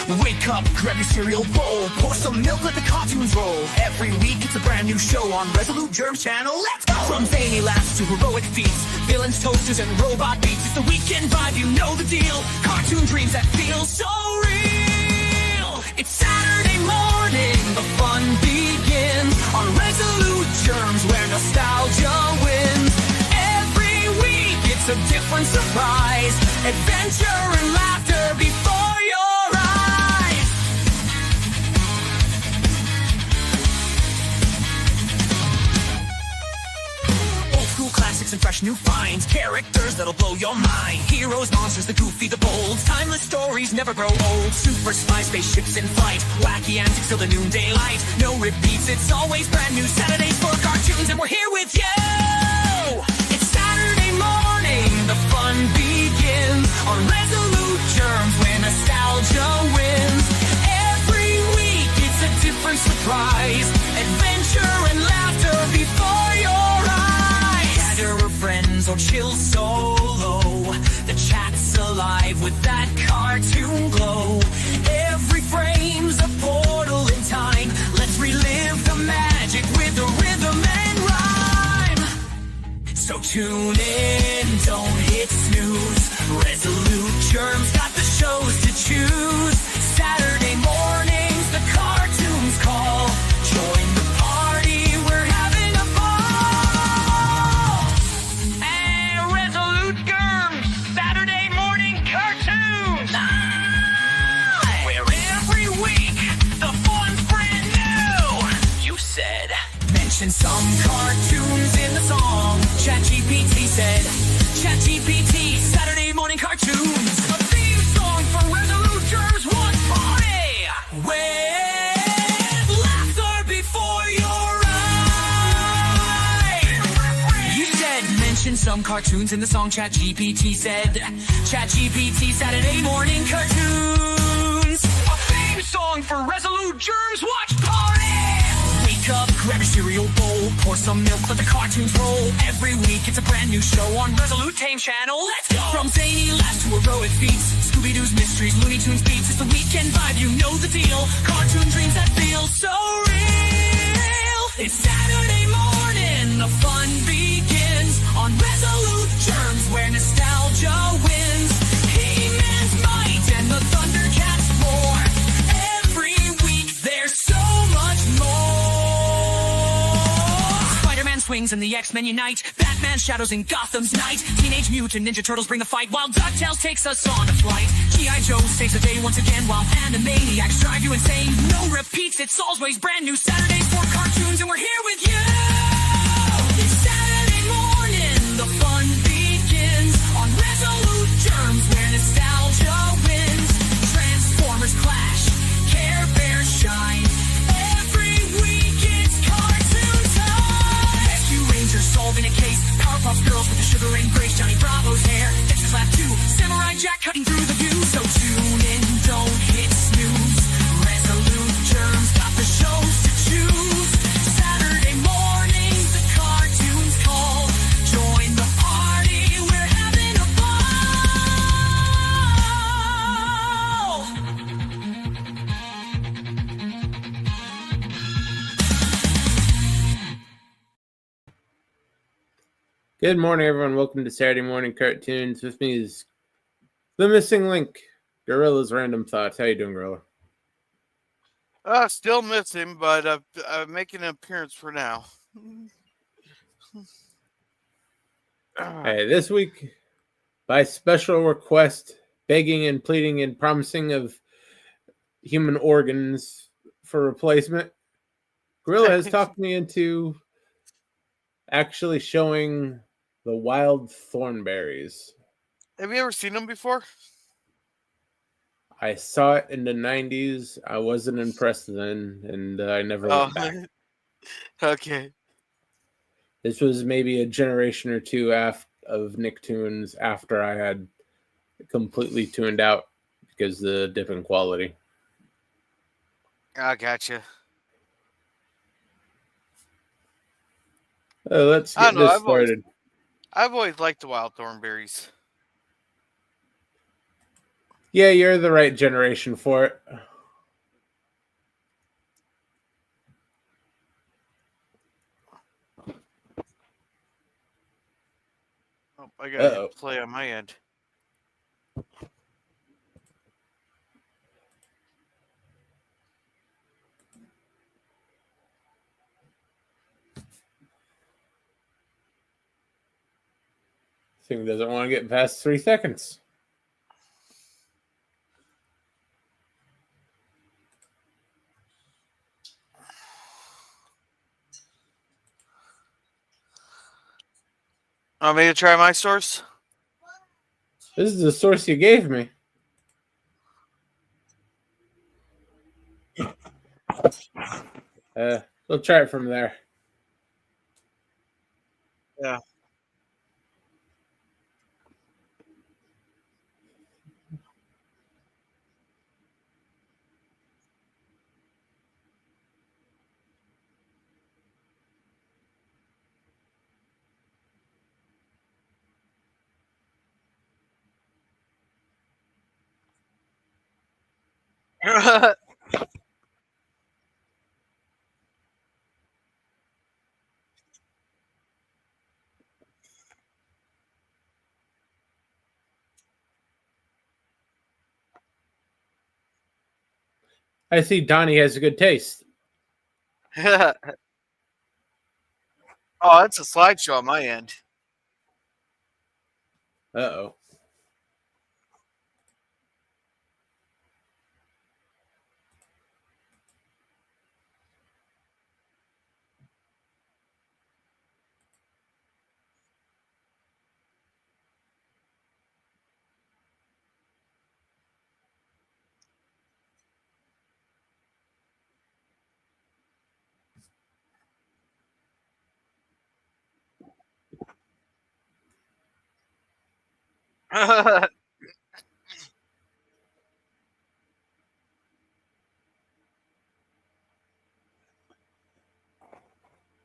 Wake up, grab your cereal bowl, pour some milk, let the cartoons roll. Every week it's a brand new show on Resolute Germs channel. Let's go! From zany laughs to heroic feats, villains, toasters, and robot beats. It's the weekend vibe, you know the deal. Cartoon dreams that feel so real. It's Saturday morning, the fun begins on Resolute Germs, where nostalgia wins. Every week it's a different surprise, adventure and laughter before your eyes. Old school classics and fresh new finds, characters that'll blow your mind. Heroes, monsters, the goofy, the bold, timeless stories never grow old. Super spy spaceships in flight, wacky antics till the noonday light. No repeats, it's always brand new. Saturdays for cartoons, and we're here with you. It's Saturday morning, the fun begins on Resolute Germs, where nostalgia wins. Every week it's a different surprise, adventure and laughter before your eyes. Gather of friends or chill solo, the chat's alive with that cartoon glow. Every frame's a portal in time, let's relive the magic with the rhythm and rhyme. So tune in, don't hit snooze. Resolute Germs got the shows to choose. Saturday mornings, the cartoons call. Join the party, we're having a ball. Hey, Resolute Germs, Saturday morning cartoons. Where every week, the fun's brand new. You said, mention some cartoons in the song. ChatGPT said, ChatGPT, Saturday morning cartoons. A theme song for Resolute Germs Watch Party, with laughter before your eyes. You said, mention some cartoons in the song. ChatGPT said, ChatGPT, Saturday morning cartoons. A theme song for Resolute Germs Watch Party. Wake up, grab your cereal bowl, pour some milk, let the cartoons roll. Every week it's a brand new show on Resolute Tame channel. Let's go! From zany laughs to heroic feats, Scooby-Doo's mysteries, Looney Tunes beats. It's the weekend vibe, you know the deal. Cartoon dreams that feel so real. It's Saturday morning, the fun begins on Resolute Germs, where nostalgia wins. He-Man's might and the Thundercats roar. Every week there's so much more. Spider-Man swings and the X-Men unite. Batman shadows in Gotham's night. Teenage Mutant Ninja Turtles bring the fight, while DuckTales takes us on a flight. G.I. Joe saves the day once again, while Animaniacs drive you insane. No repeats, it's always brand new. Saturdays for cartoons, and we're here with you. It's Saturday morning, the fun begins on Resolute Germs, where nostalgia wins. Transformers clash, Care Bears shine. Every week it's cartoon time. Rescue Rangers solving a case. Powerpuff Girls with the sugar and grace. Johnny Bravo's hair, Dexter's Lab 2. Samurai Jack cutting through the view. So tune in, don't hit snooze. Resolute Germs got the shows to choose. Saturday mornings, the cartoons call. Join the party, we're having a ball. Good morning, everyone. Welcome to Saturday Morning Cartoons. With me is the missing link, Gorilla's Random Thoughts. How you doing, Gorilla? Still missing, but I'm making an appearance for now. Hey, this week, by special request, begging and pleading and promising of human organs for replacement, Gorilla has talked me into actually showing the wild thornberries. Have you ever seen them before? I saw it in the 90s. I wasn't impressed then, and I never went back. Okay. This was maybe a generation or two of Nicktoons after I had completely tuned out because of the dip in quality. I gotcha. Let's get this started. I've always liked the wild thornberries. Yeah, you're the right generation for it. Oh, I gotta Uh-oh. hit play on my end. Thing doesn't want to get past 3 seconds. Want me to try my source? This is the source you gave me. We'll try it from there. Yeah. I see Donnie has a good taste. Oh, that's a slideshow on my end. Uh-oh. All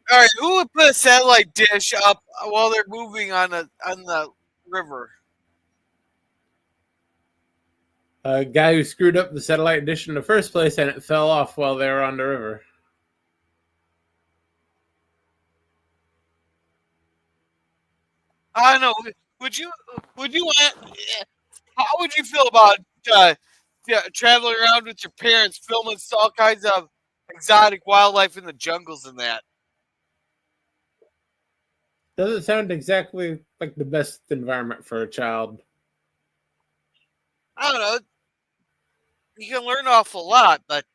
right, who would put a satellite dish up while they're moving on the river? A guy who screwed up the satellite dish in the first place and it fell off while they were on the river. I don't know. Would you? Would you want? How would you feel about traveling around with your parents, filming all kinds of exotic wildlife in the jungles and that? Doesn't sound exactly like the best environment for a child. I don't know. You can learn an awful lot, but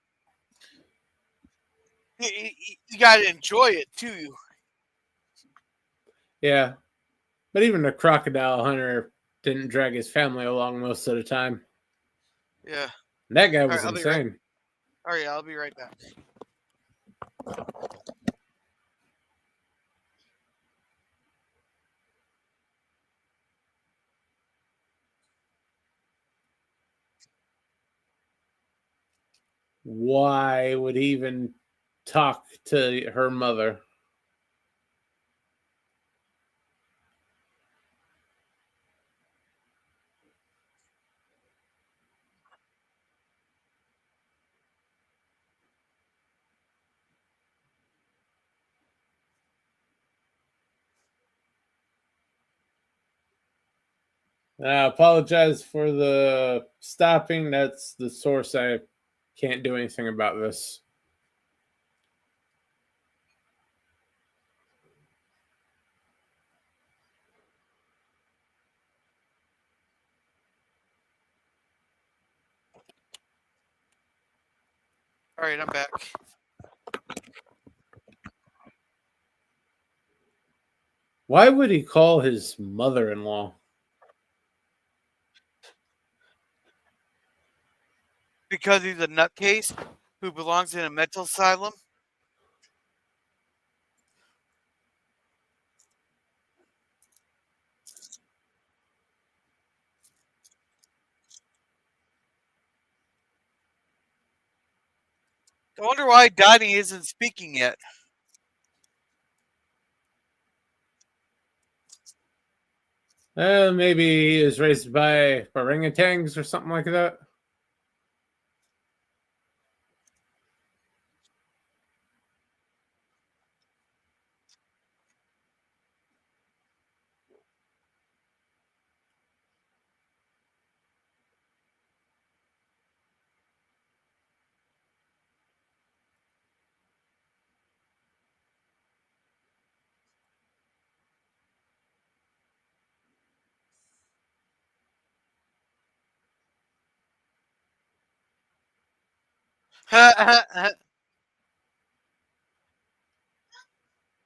you got to enjoy it too. Yeah. But even a crocodile hunter didn't drag his family along most of the time. Yeah. That guy All was right, I'll be right. insane. All right, I'll be right back. Why would he even talk to her mother? I apologize for the stopping. That's the source. I can't do anything about this. All right, I'm back. Why would he call his mother-in-law? Because he's a nutcase who belongs in a mental asylum. I wonder why Donnie isn't speaking yet. Maybe he was raised by orangutans or something like that.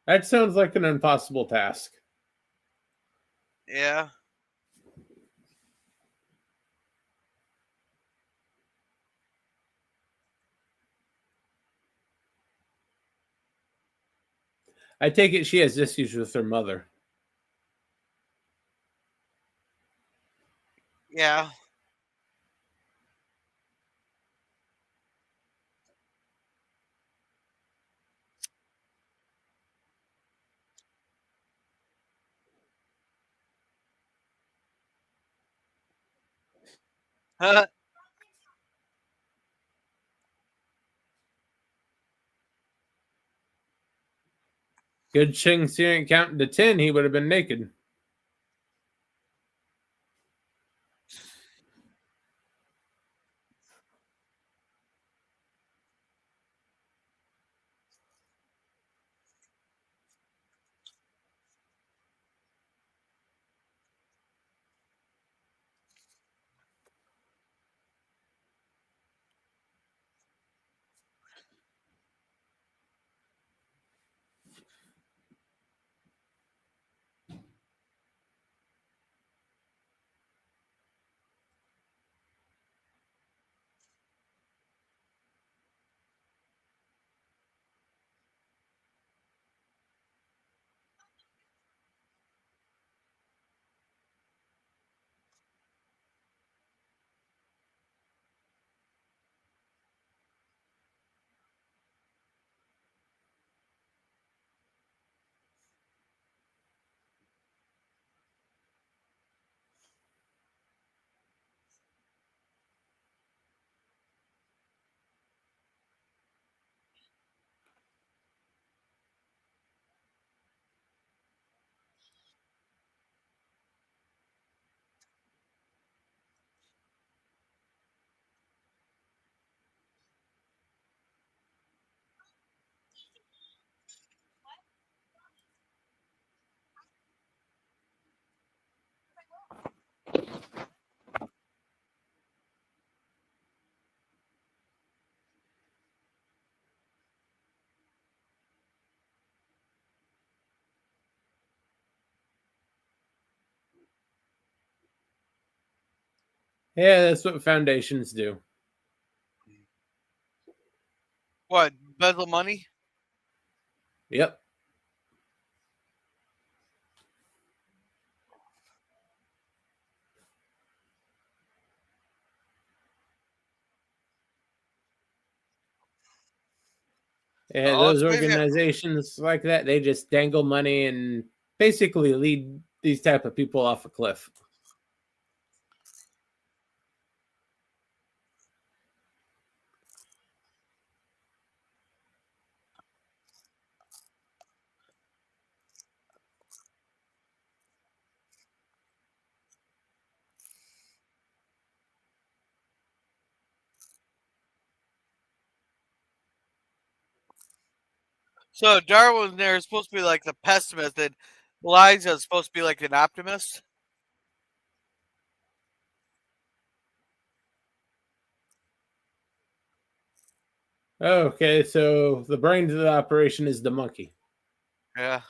That sounds like an impossible task. Yeah. I take it she has issues with her mother. Yeah. Good thing she ain't counting to 10, he would have been naked. Yeah, that's what foundations do. What? Embezzle money? Yep. Yeah, Oh, those it's crazy. organizations like that, they just dangle money and basically lead these type of people off a cliff. So Darwin there is supposed to be like the pessimist, and Eliza is supposed to be like an optimist. Okay, so the brains of the operation is the monkey. Yeah.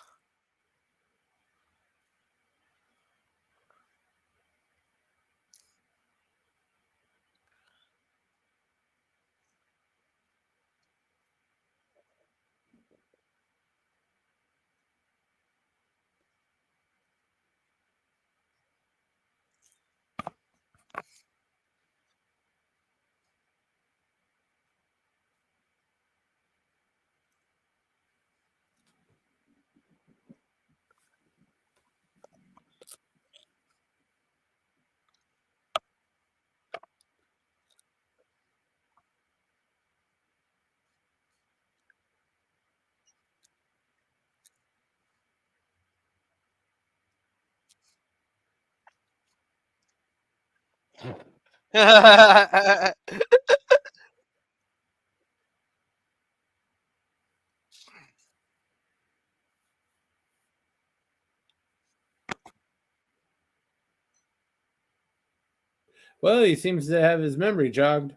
Well, he seems to have his memory jogged.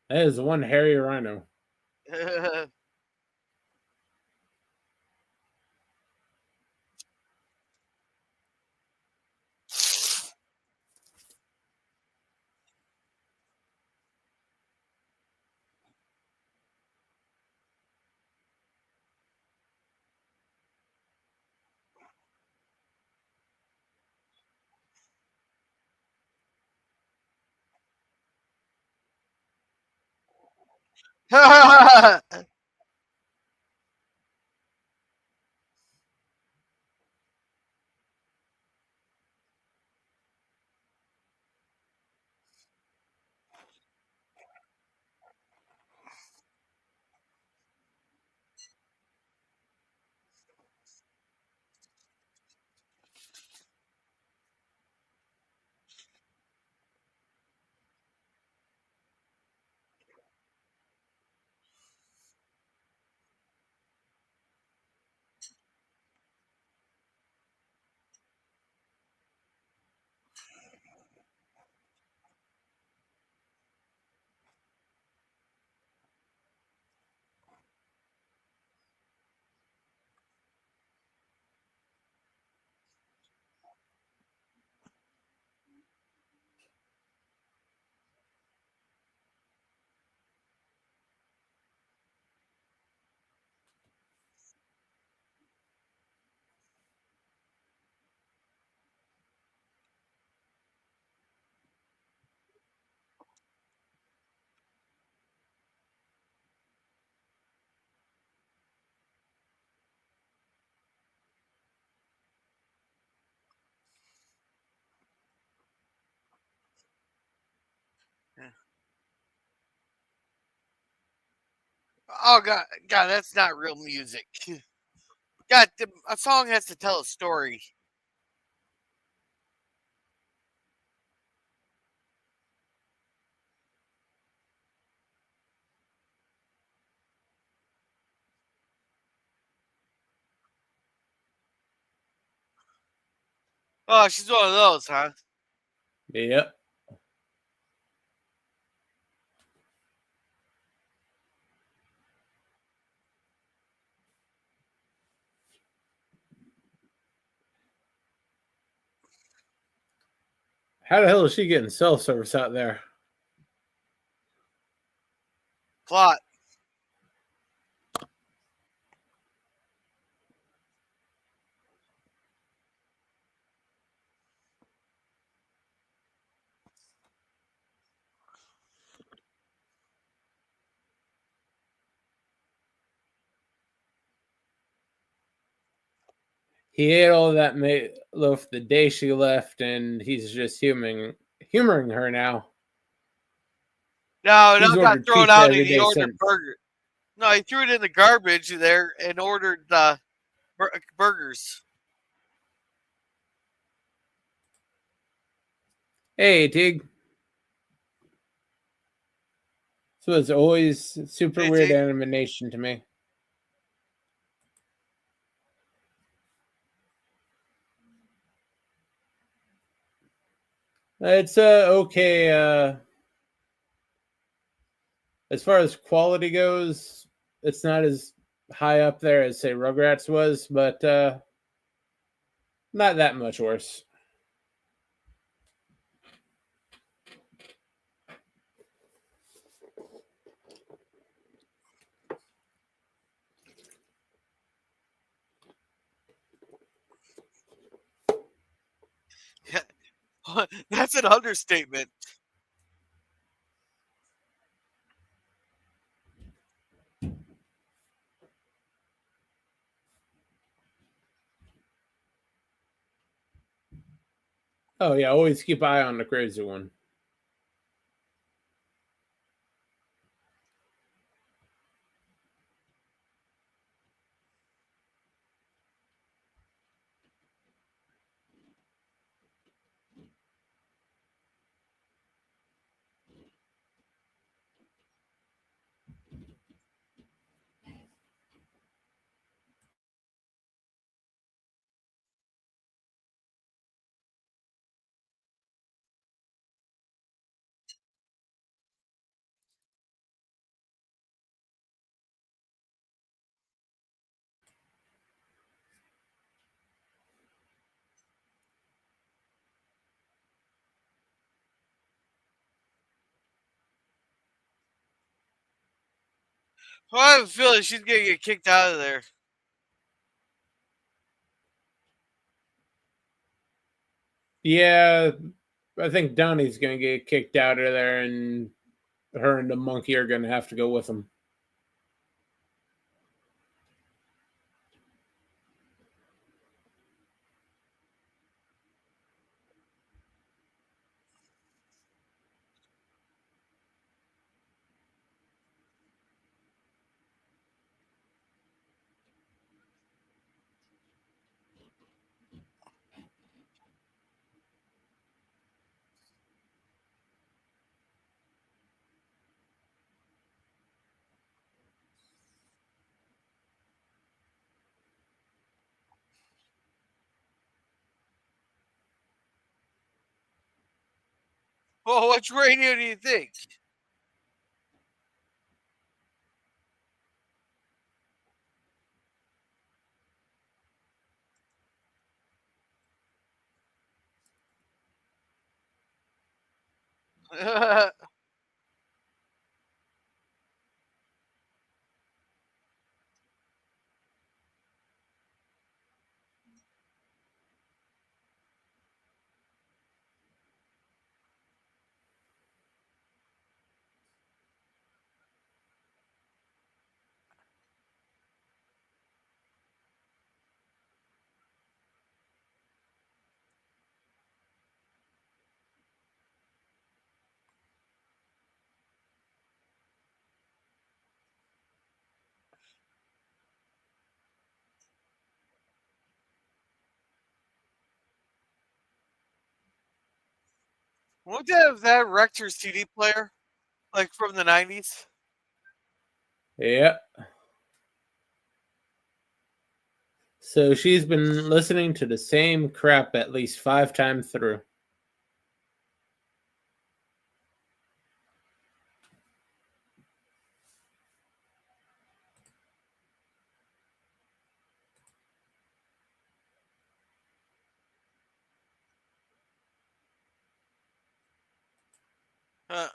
That is one hairy rhino. Oh God, God, that's not real music. God, a song has to tell a story. Oh, she's one of those, huh? Yep. How the hell is she getting cell service out there? Plot. He ate all that loaf the day she left, and he's just humoring her now. No, it He's all got ordered thrown pizza out and every he day ordered since. burger. No, he threw it in the garbage there and ordered burgers. Hey, Tig. So it's always super Hey, weird Tig. animation to me. It's okay. As far as quality goes, it's not as high up there as say Rugrats was, but not that much worse. That's an understatement. Oh yeah, always keep an eye on the crazy one. Well, I have a feeling she's gonna get kicked out of there. Yeah, I think Donnie's gonna get kicked out of there, and her and the monkey are gonna have to go with him. Well, which radio do you think? Would that have that Rector CD player, like from the '90s? Yeah. So she's been listening to the same crap at least 5 times through. Uh,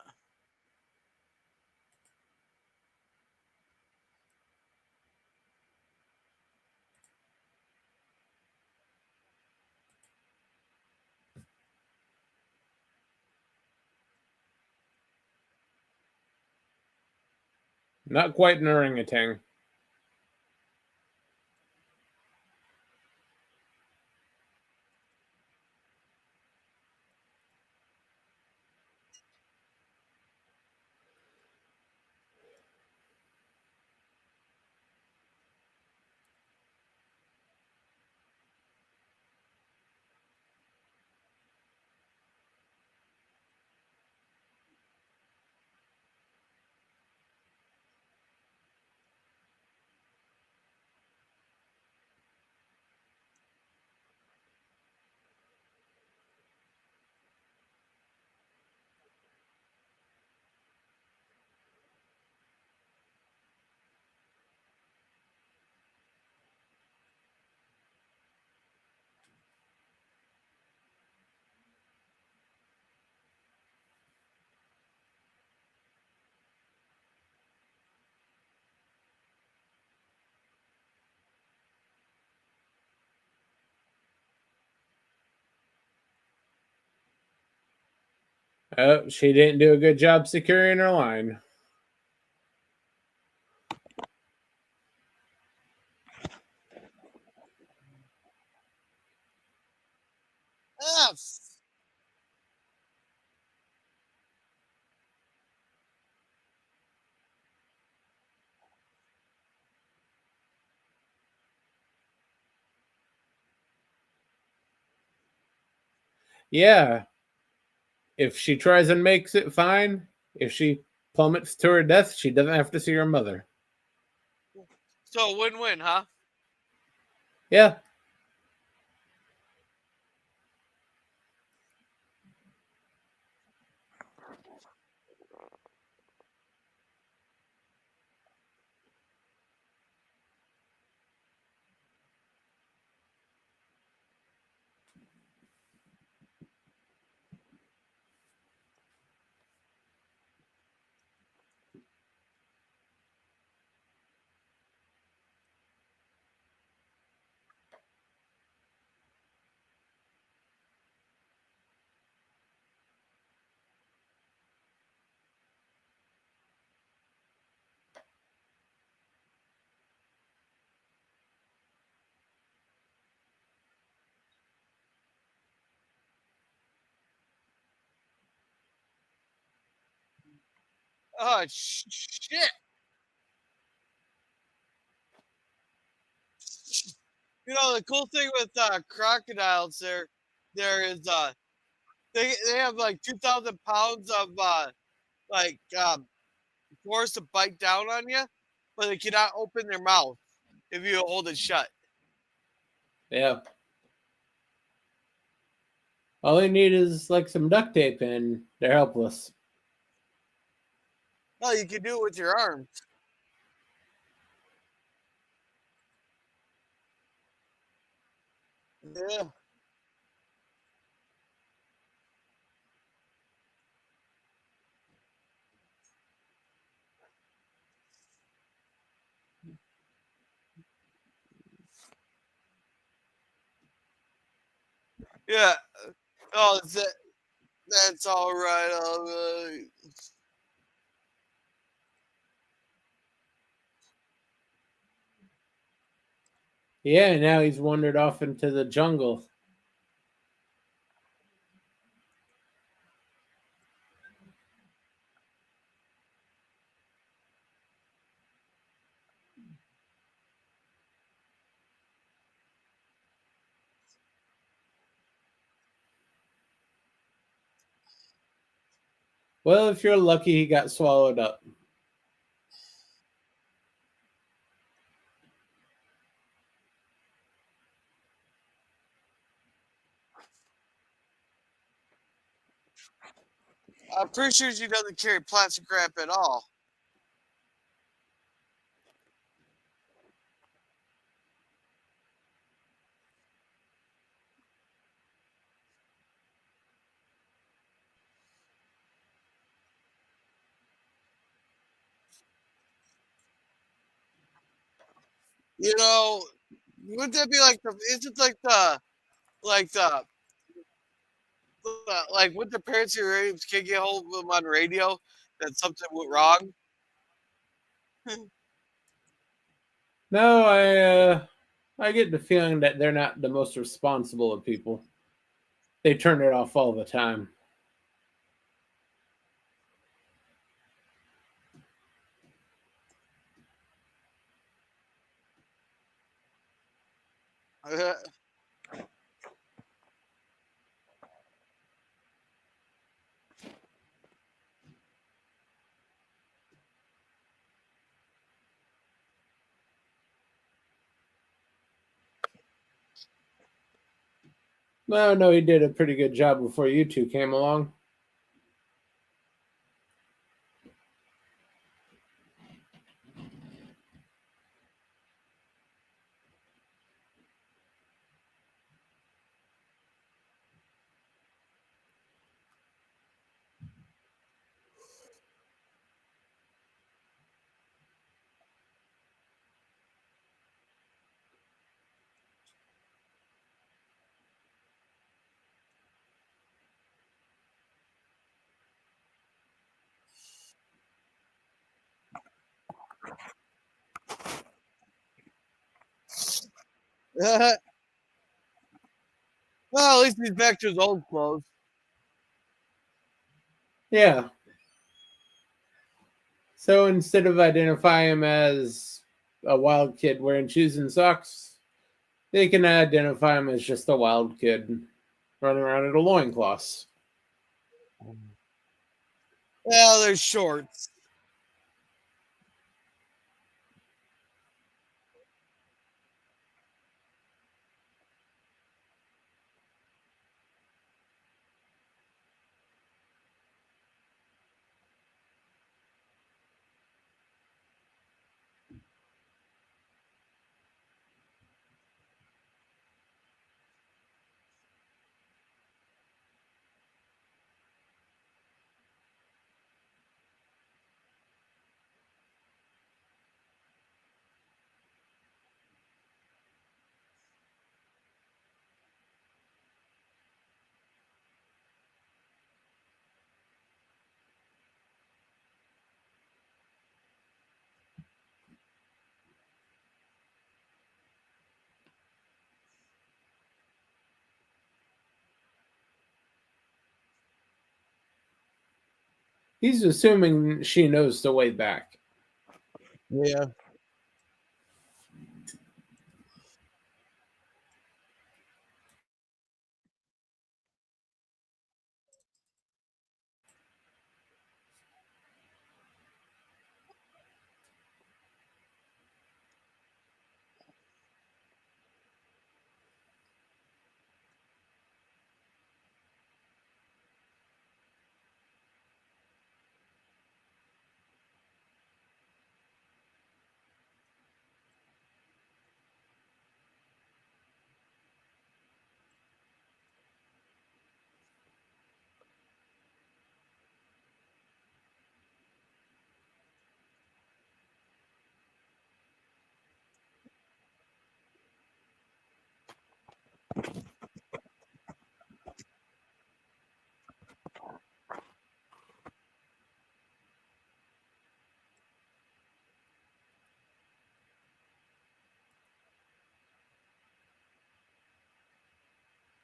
Not quite an orangutan. Oh, she didn't do a good job securing her line. ah, Yeah, if she tries and makes it, fine. If she plummets to her death, she doesn't have to see her mother. So win-win, huh? Yeah. Oh shit! You know the cool thing with crocodiles, there is they have like 2,000 pounds of like force to bite down on you, but they cannot open their mouth if you hold it shut. Yeah. All they need is like some duct tape and they're helpless. No, you can do it with your arms. Yeah. Yeah. Oh, that's all right. All right. Yeah, now he's wandered off into the jungle. Well, if you're lucky, he got swallowed up. I'm pretty sure she doesn't carry plastic wrap at all. You know, wouldn't that be like the? Is it like like would the parents who raped kid get hold of them on radio that something went wrong? No, I get the feeling that they're not the most responsible of people. They turn it off all the time. Well, no, he did a pretty good job before you two came along. Well, at least he's back to his old clothes. Yeah. So instead of identify him as a wild kid wearing shoes and socks, they can identify him as just a wild kid. running around in a loincloth. Well, they're shorts. He's assuming she knows the way back. Yeah.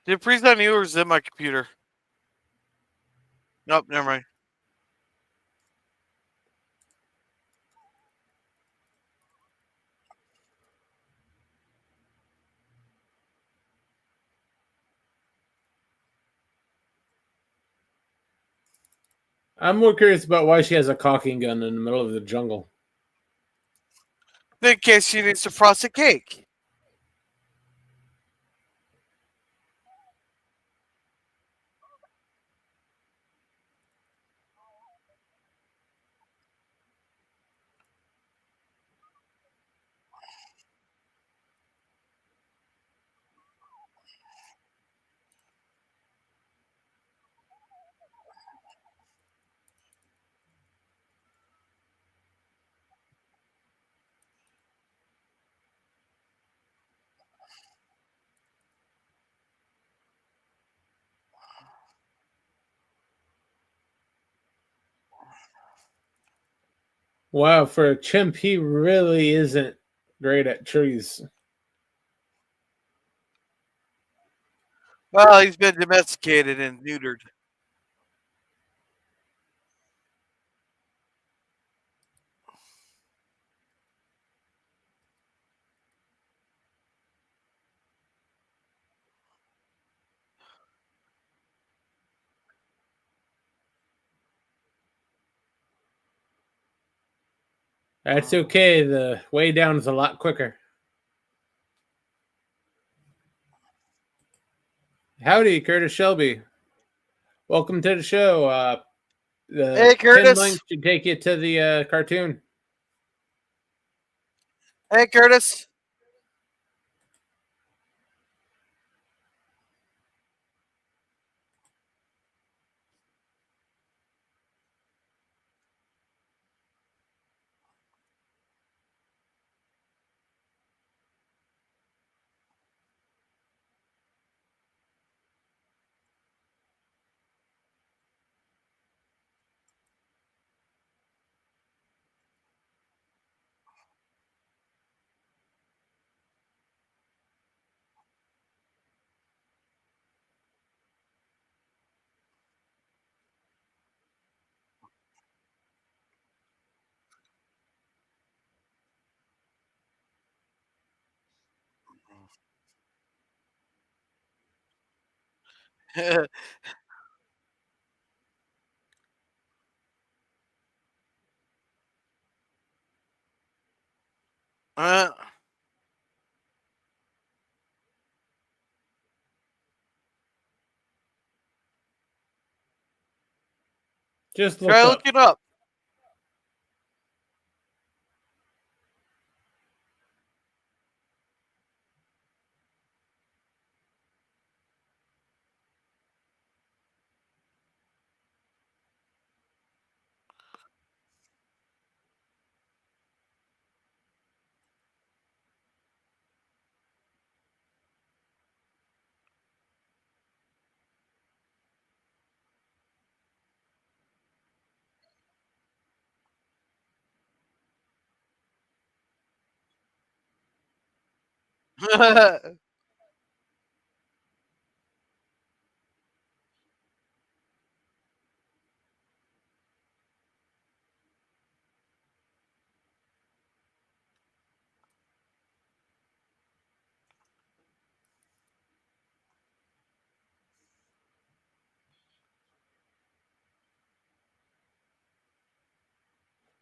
Did it freeze on you or is it my computer? Nope, never mind. I'm more curious about why she has a caulking gun in the middle of the jungle. In case she needs to frost a cake. Wow, for a chimp, he really isn't great at trees. Well, he's been domesticated and neutered. That's okay. The way down is a lot quicker. Howdy, Curtis Shelby. Welcome to the show. The Hey, pin Curtis. link should take you to the cartoon. Hey, Curtis. uh, Just try look up. looking up.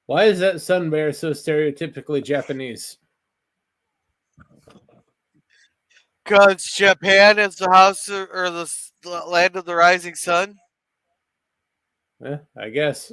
Why is that sun bear so stereotypically Japanese? Because Japan is the house or the land of the rising sun. I guess.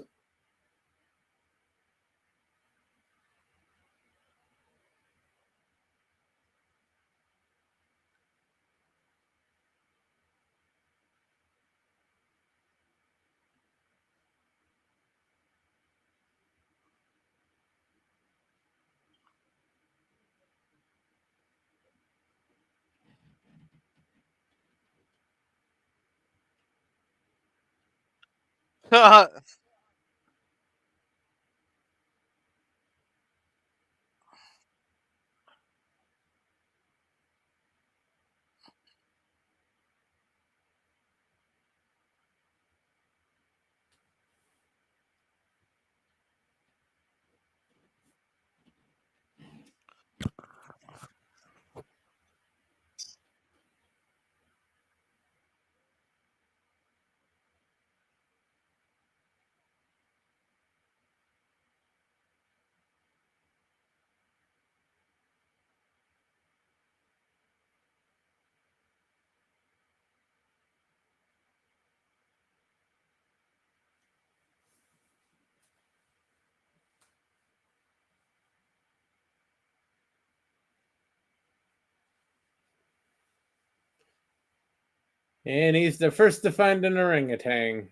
And he's the first to find an orangutan.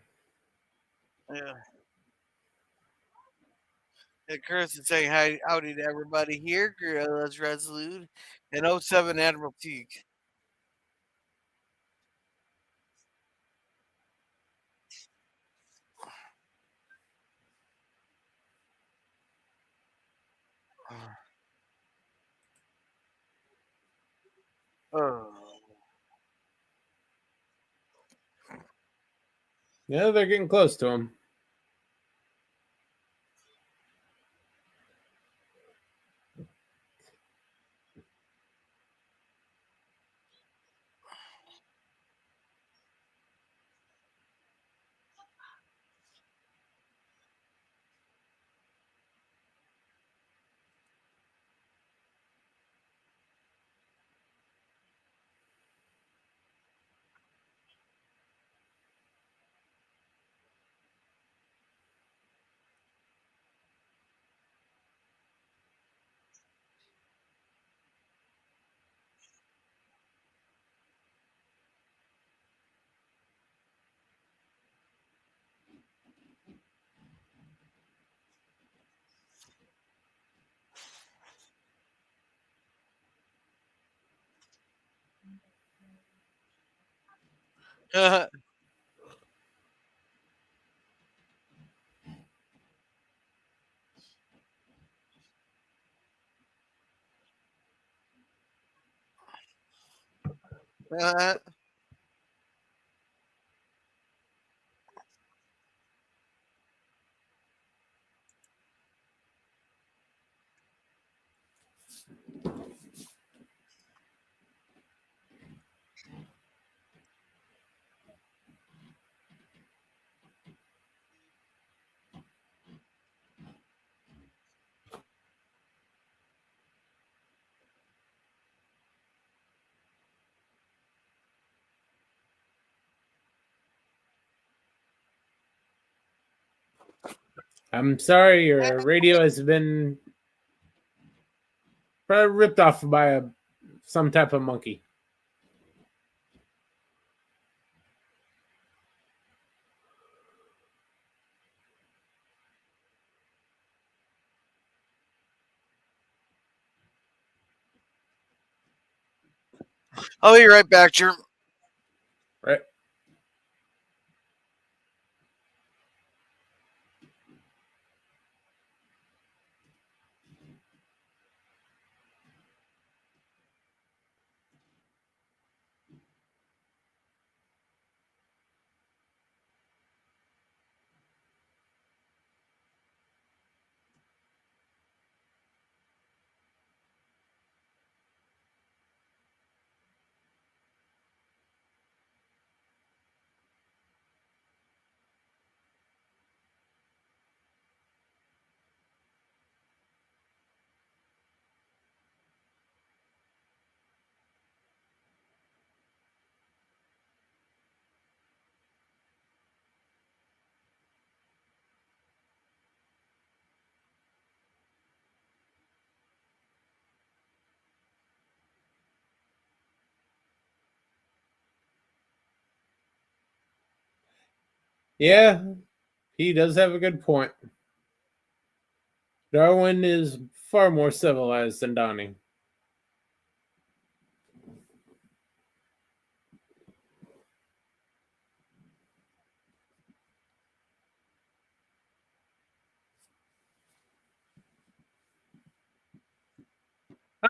Yeah. And Kirsten saying hi, howdy to everybody here. Gorillas Resolute and '07 Admiral Teague. Oh. Yeah, they're getting close to him. I'm sorry, your radio has been probably ripped off by some type of monkey. I'll be right back, Germ. Right? Yeah, he does have a good point. Darwin is far more civilized than Donnie.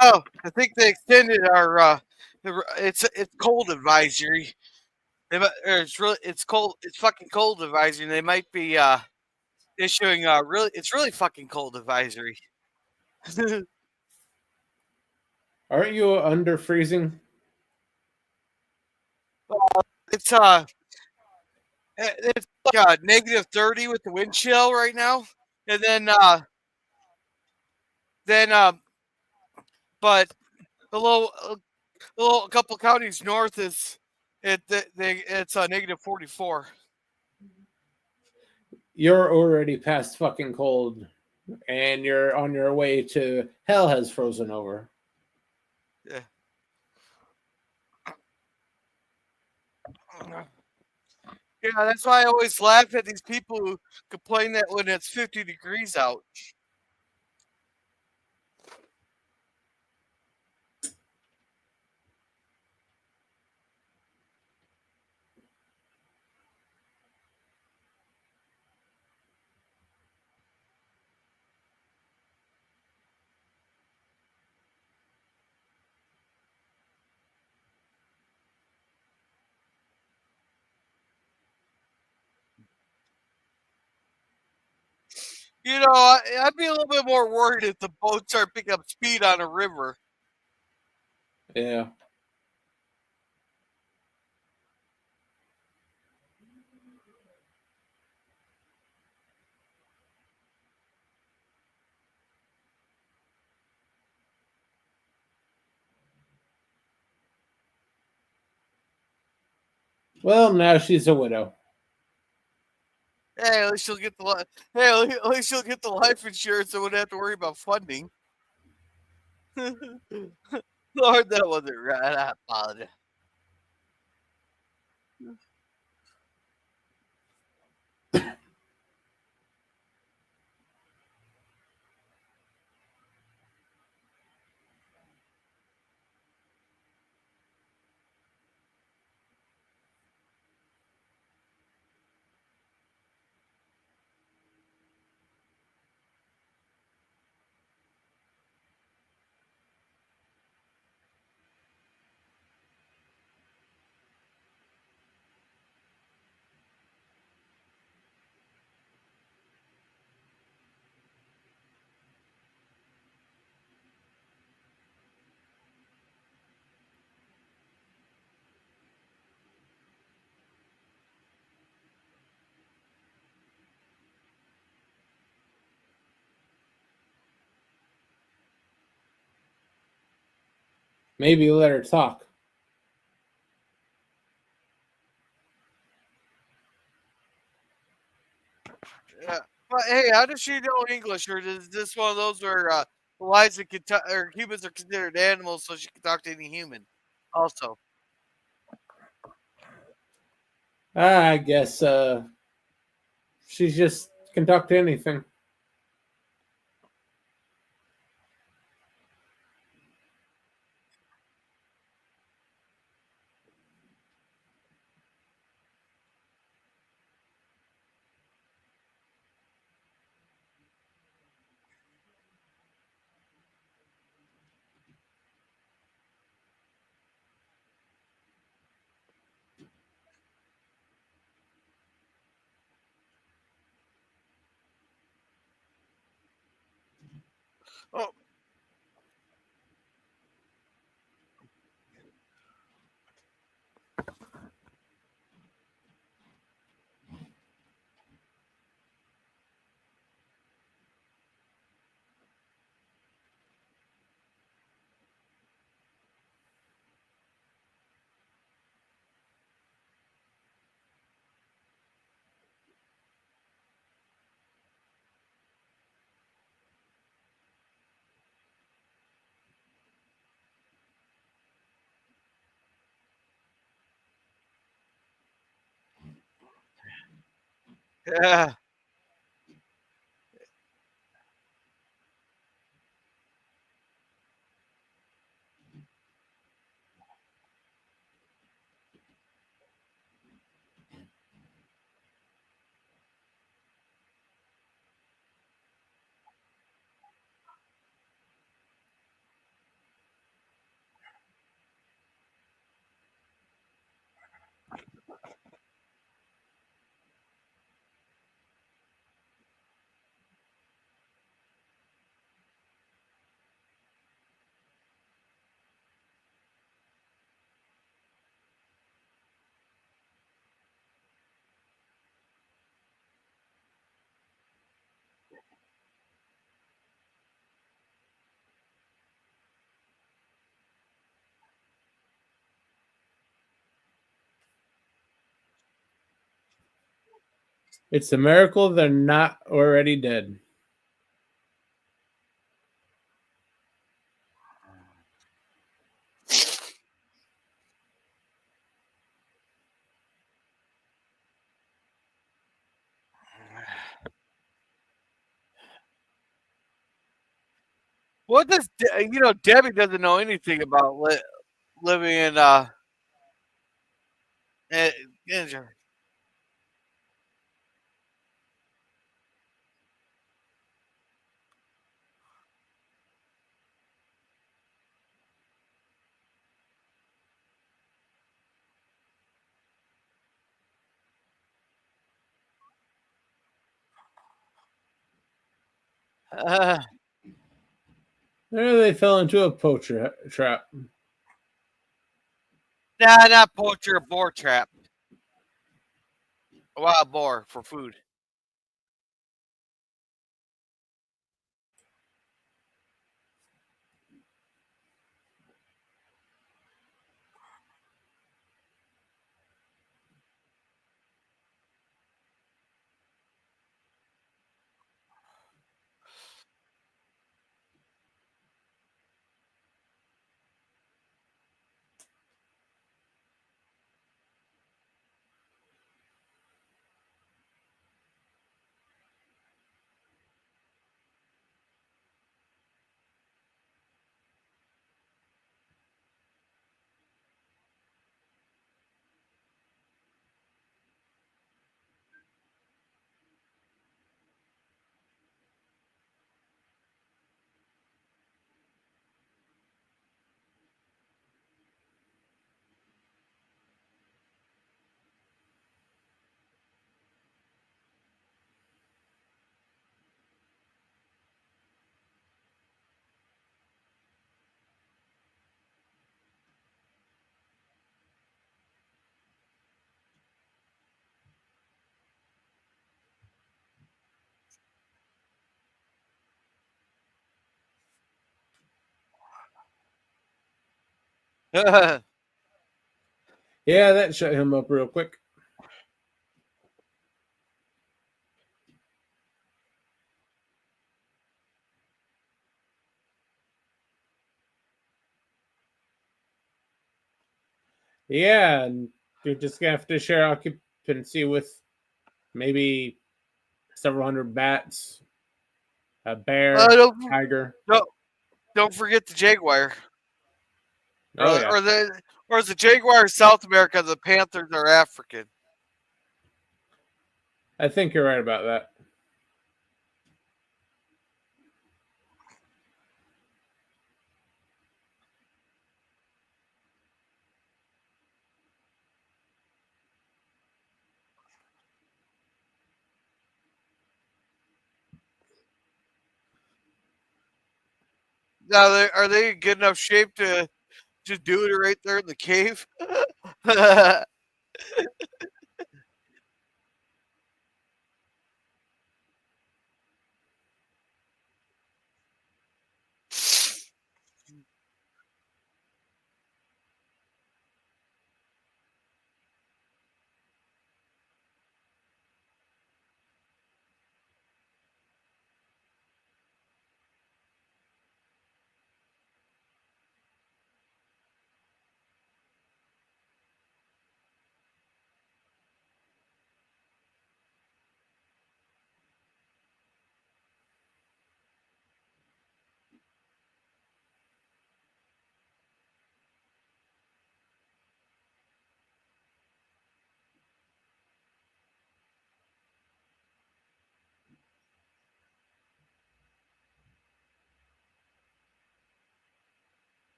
Oh, I think they extended our it's cold advisory. It's cold. It's fucking cold advisory. They might be issuing it's really fucking cold advisory. Aren't you under freezing? It's it's like negative 30 with the wind chill right now, and then but a little a couple counties north is it's negative 44. You're already past fucking cold, and you're on your way to hell has frozen over. Yeah. Yeah, that's why I always laugh at these people who complain that when it's 50 degrees out. You know, I'd be a little bit more worried if the boats start picking up speed on a river. Yeah. Well, now she's a widow. Hey, at least she'll get the hey, at least she'll get the life insurance and wouldn't have to worry about funding. Lord, that wasn't right. I apologize. Maybe let her talk. Yeah. But hey, how does she know English, or is this one of those where Eliza can or humans are considered animals, so she can talk to any human? Also, I guess she's just can talk to anything. oh, yeah. It's a miracle they're not already dead. What does Debbie doesn't know anything about living in, in uh, There they fell into a poacher trap. nah, not poacher, boar trap, a wild boar for food. Yeah, that shut him up real quick. Yeah, and you're just gonna have to share occupancy with maybe several hundred bats, a bear, Don't, tiger. don't forget the jaguar, Oh yeah, or is the jaguar South America? The panthers are African. I think you're right about that. Now, are they in good enough shape to just do it right there in the cave? Uh,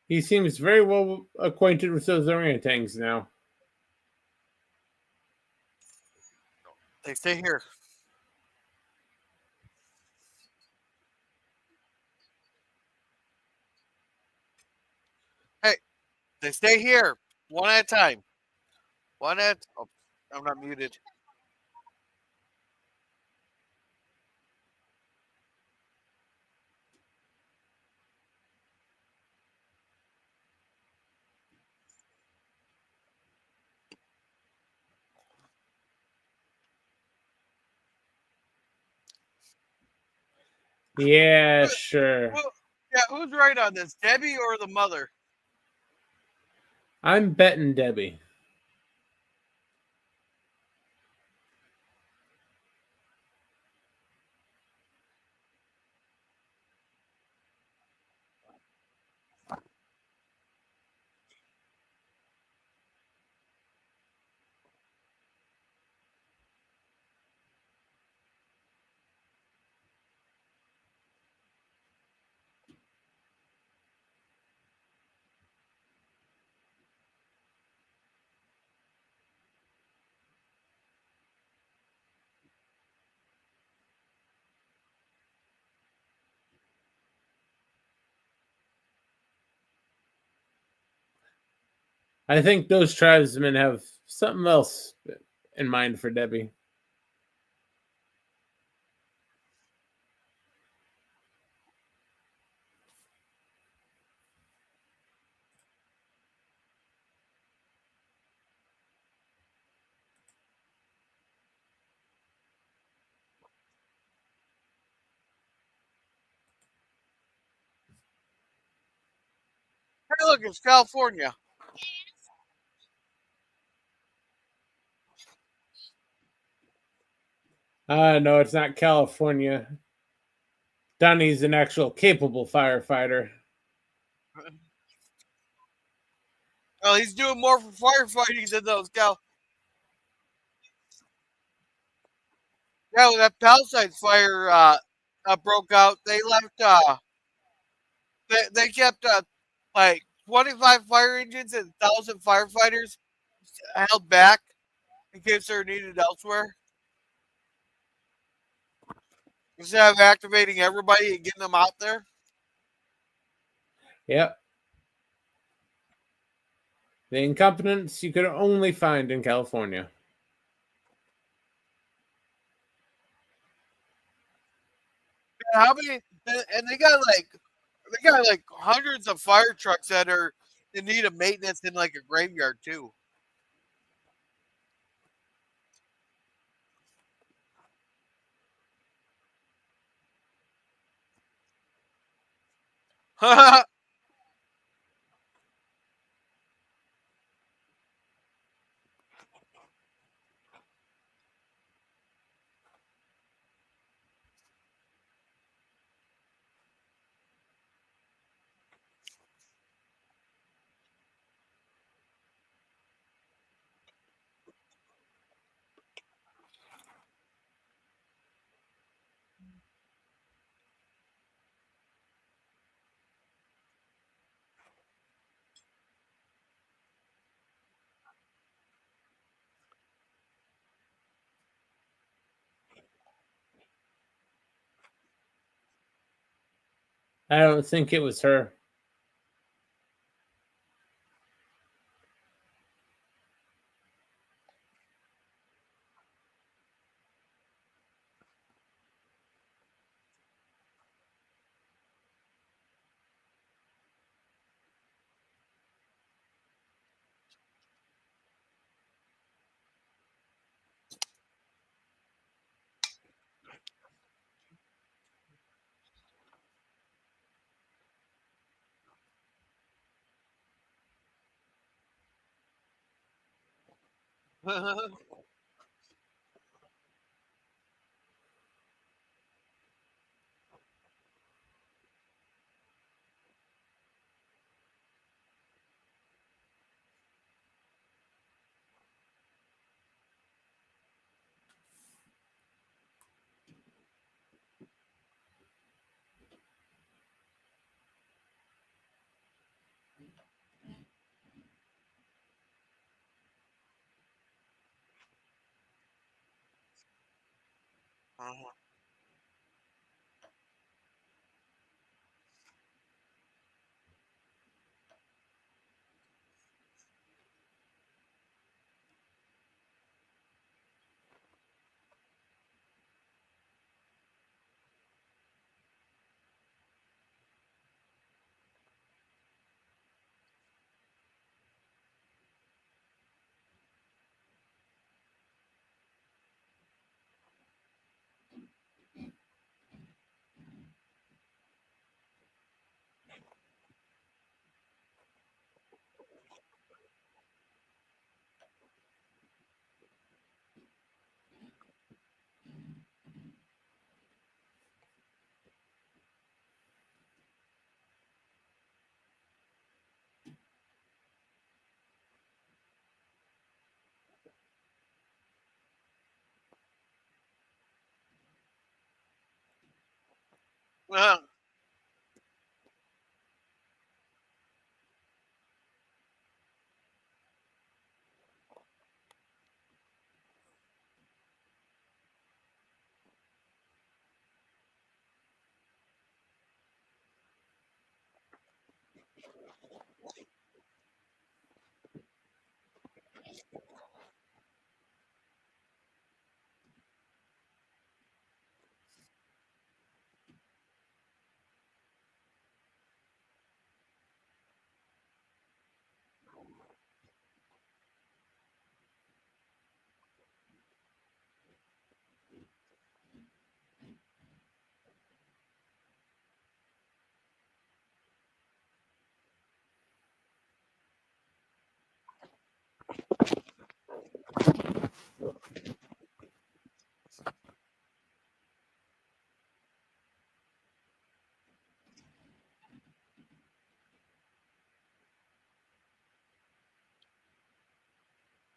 He seems very well acquainted with those orangutans now. they stay here. Hey, they stay here, one at a time. One at. Oh, I'm not muted. Yeah, sure. Well, yeah, who's right on this, Debbie or the mother? I'm betting Debbie. I think those tribesmen have something else in mind for Debbie. Hey, look, it's California. No, it's not California. Donnie's an actual capable firefighter. Oh, he's doing more for firefighting than those Cal. Yeah, when that Palisades fire broke out, they left. They kept like 25 fire engines and 1,000 firefighters held back in case they're needed elsewhere. Instead of activating everybody and getting them out there. Yep. The incompetence you could only find in California. How many? And they got like hundreds of fire trucks that are in need of maintenance in like a graveyard too. I don't think it was her.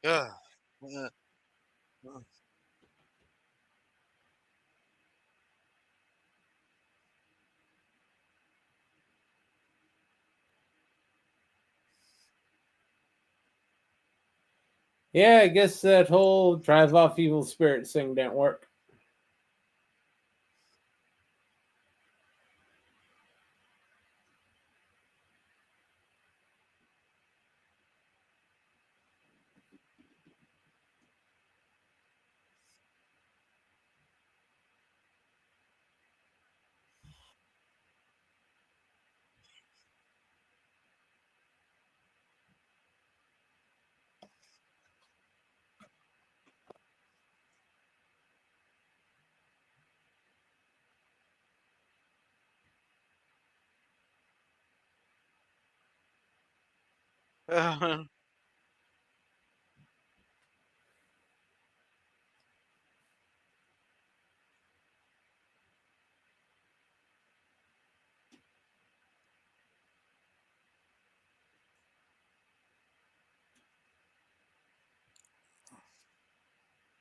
Yeah. Yeah, I guess that whole drive off evil spirits thing didn't work.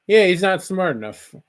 Yeah, he's not smart enough. You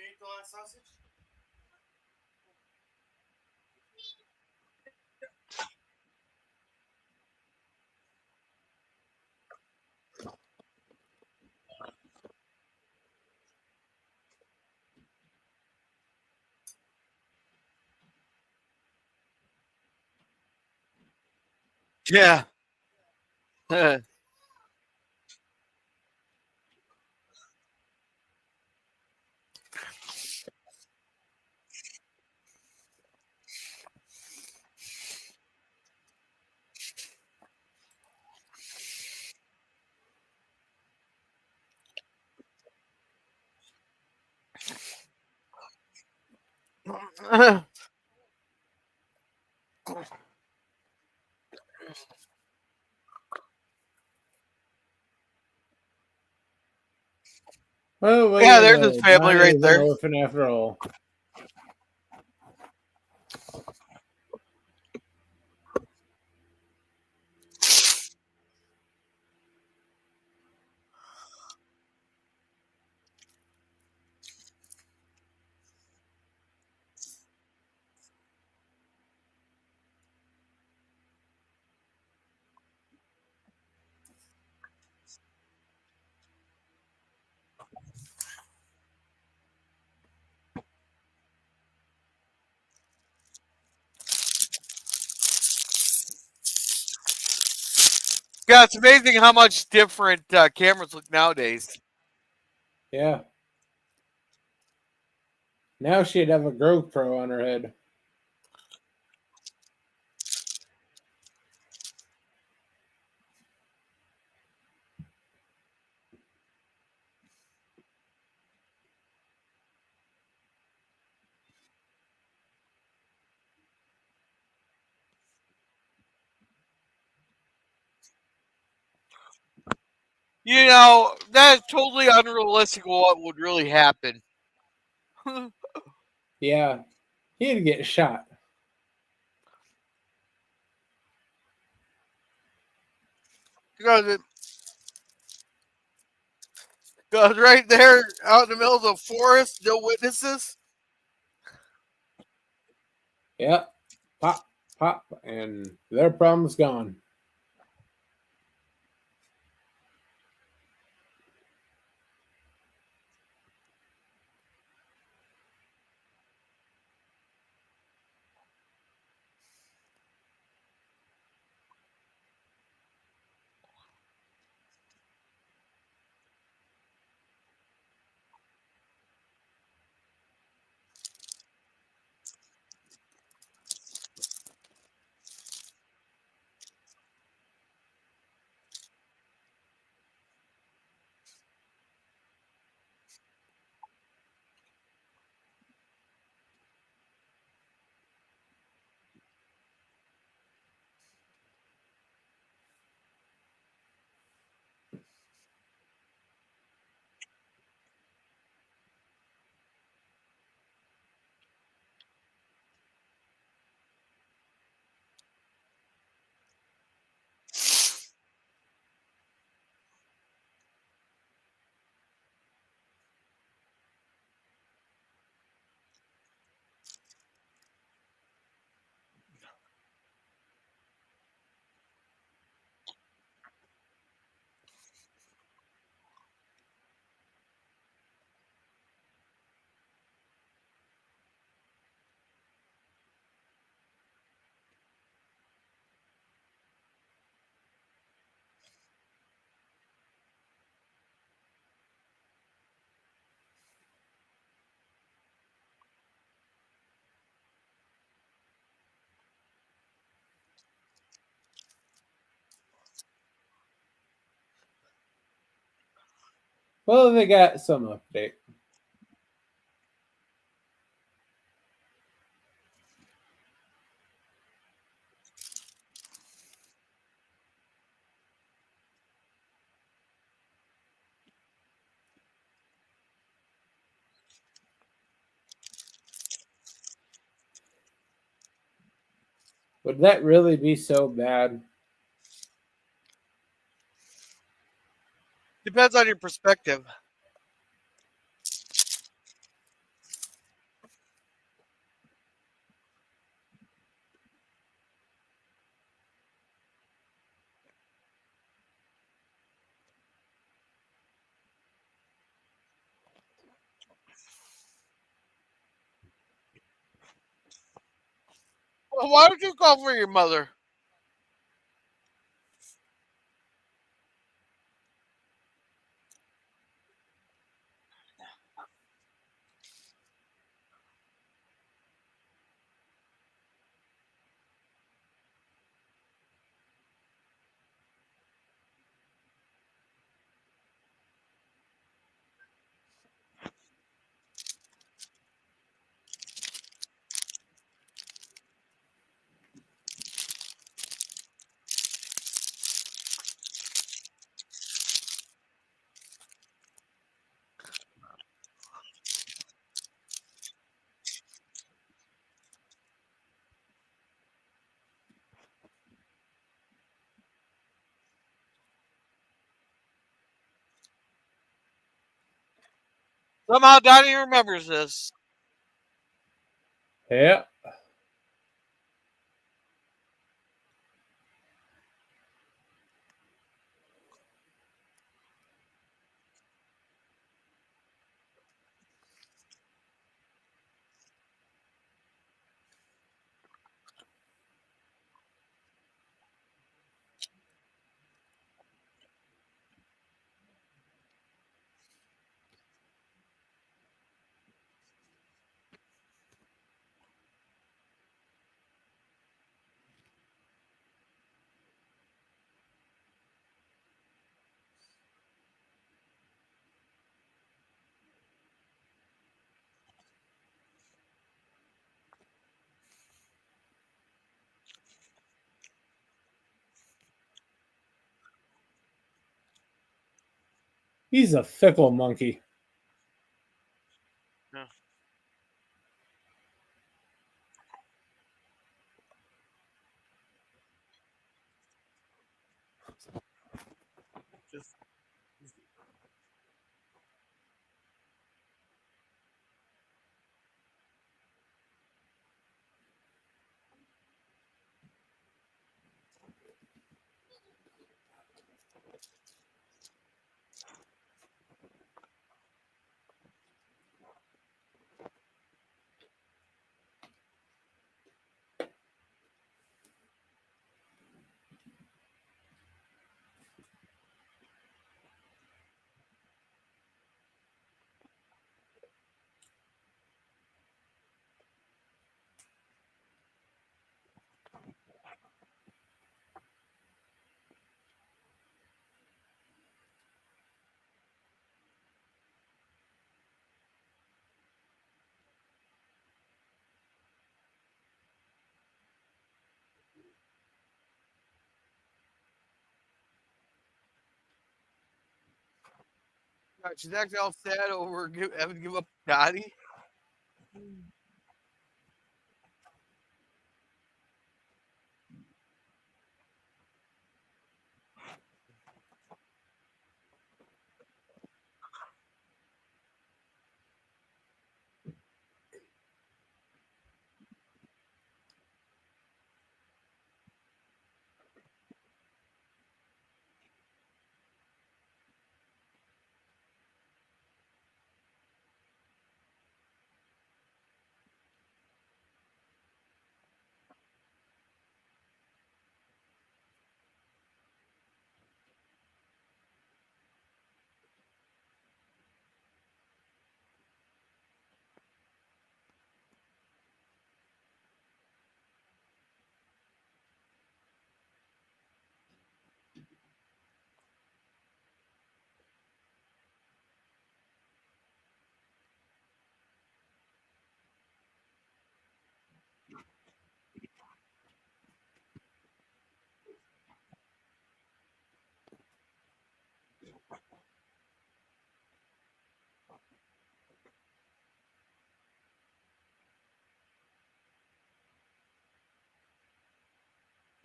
ate the last sausage? Yeah. Well, what are Yeah, you there's his gonna do? family Donnie right is an there. orphan after all. Yeah, it's amazing how much different cameras look nowadays. Yeah. Now she'd have a GoPro on her head. You know, that's totally unrealistic what would really happen. Yeah. He'd get shot. Because it goes right there out in the middle of the forest, no witnesses. Yep. Pop, pop, and their problem's gone. Well, they got some update. Would that really be so bad? Depends on your perspective. Well, why don't you call for your mother? Somehow Donnie remembers this. Yeah. He's a fickle monkey. Yeah. Just she's acting all sad over having to give up Donnie.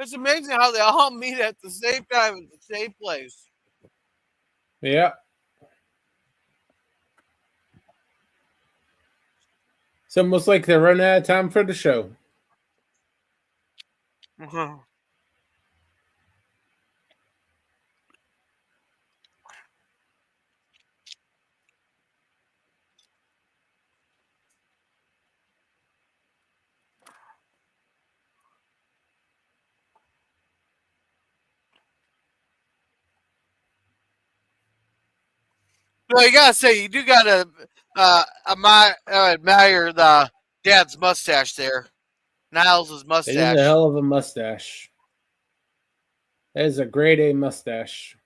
It's amazing how they all meet at the same time at the same place. Yeah. It's almost like they're running out of time for the show. Well, you gotta say you do gotta admire the dad's mustache there, Niles' It is a mustache. hell of a mustache. That is a grade A mustache.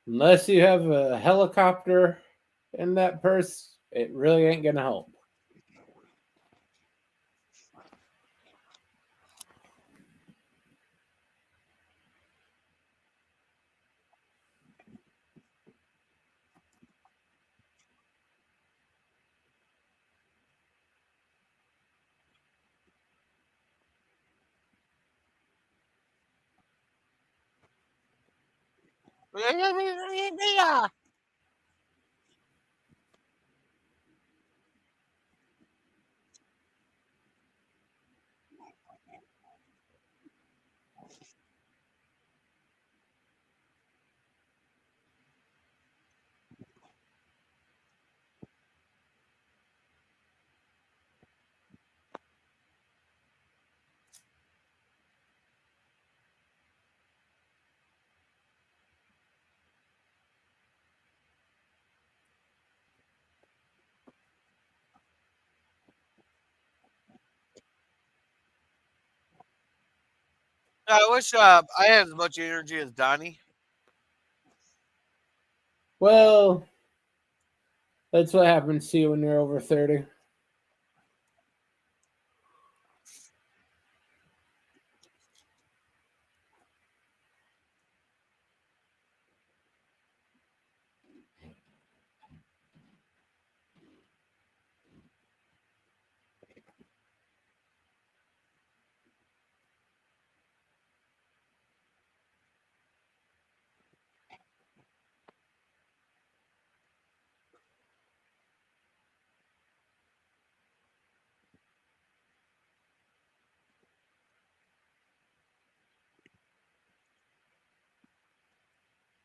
Unless you have a helicopter in that purse, it really ain't gonna help. I wish I had as much energy as Donnie. Well, that's what happens to you when you're over 30.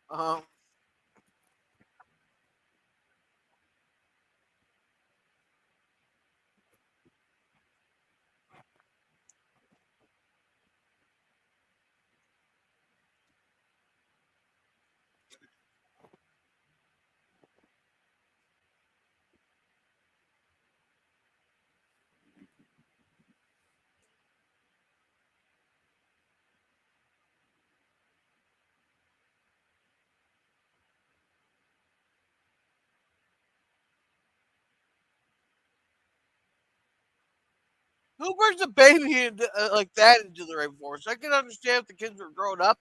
Uh-huh. Who brings a baby into, like that into the rainforest? I can understand if the kids were grown up,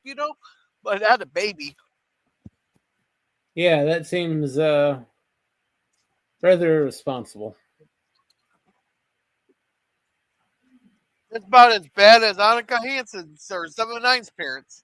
but not a baby. Yeah, that seems rather irresponsible. It's about as bad as Annika Hansen's or 7 9's parents.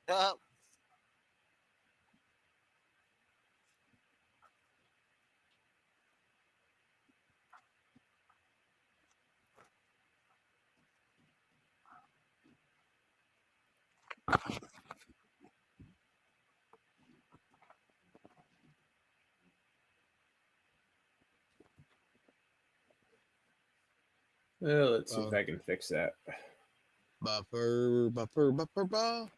Yeah. Well, let's see if I can fix that. Buffer, buffer, buffer, buffer.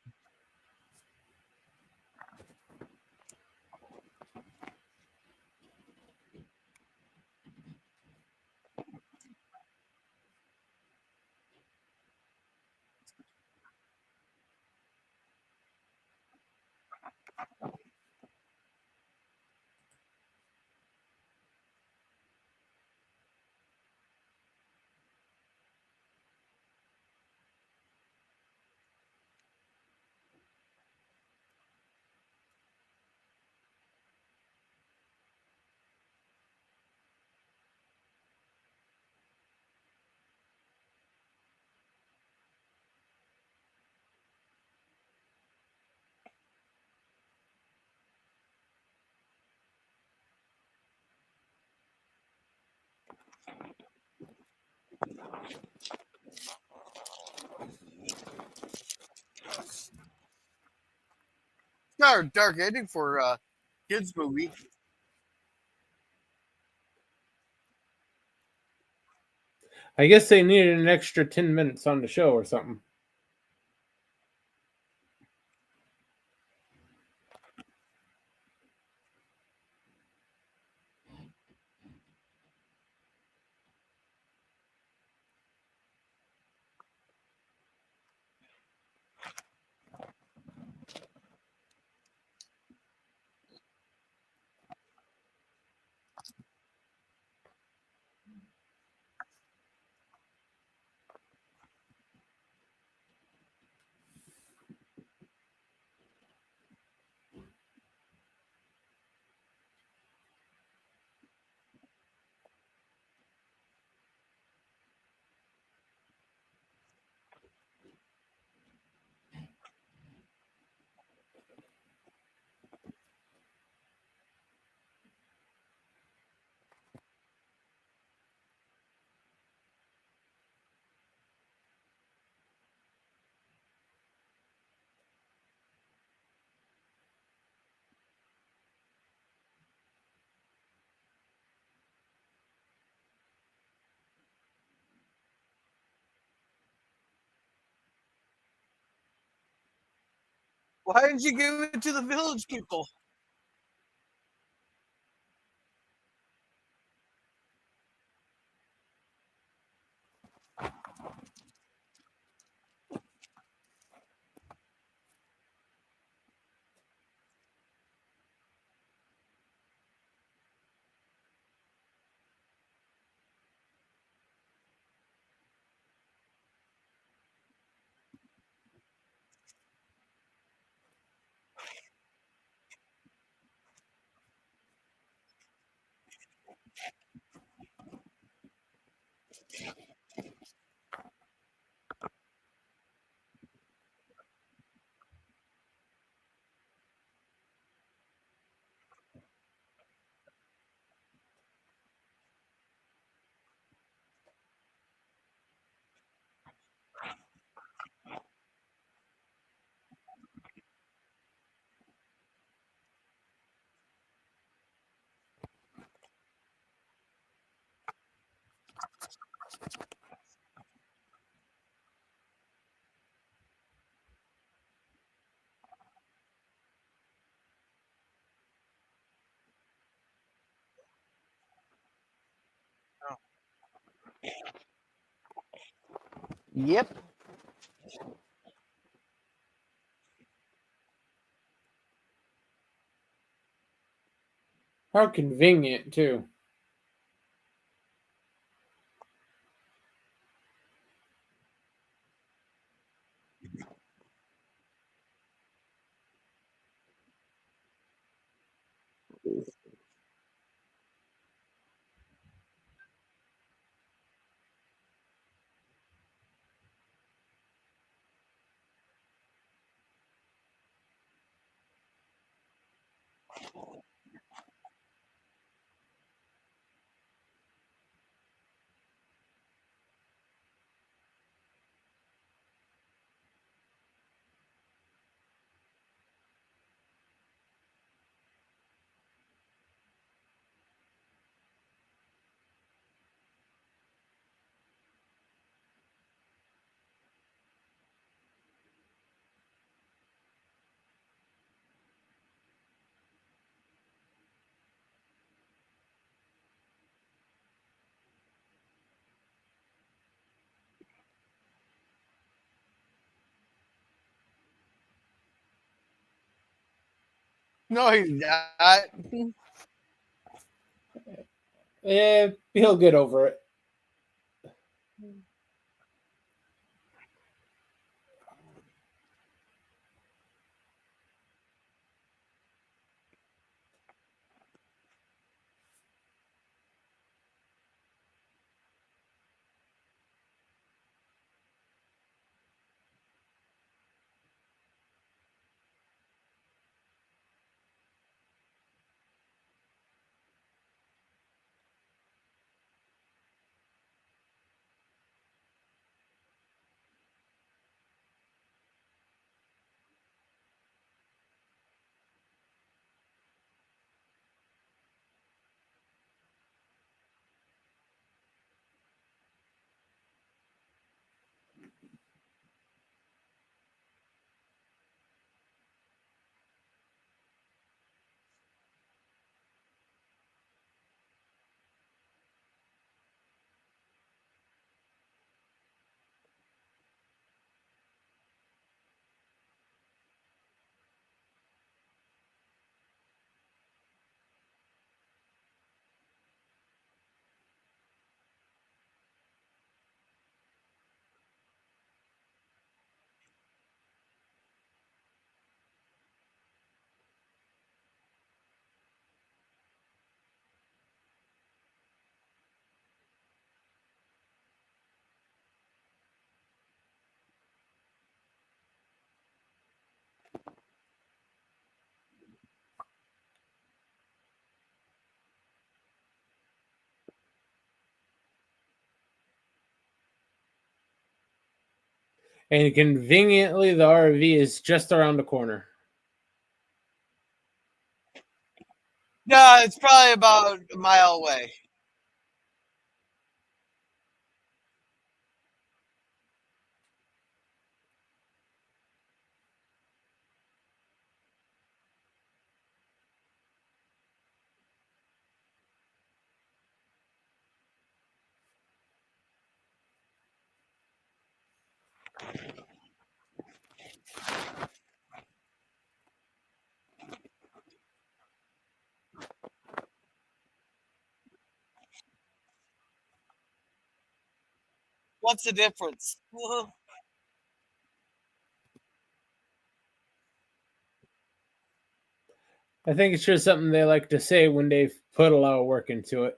It's got a dark ending for kids movie. I guess they needed an extra 10 minutes on the show or something. Why didn't you give it to the village people? Yep. How convenient, too. No, he's not. Yeah, he'll get over it. And conveniently, the RV is just around the corner. No, it's probably about a mile away. What's the difference? I think it's just something they like to say when they've put a lot of work into it.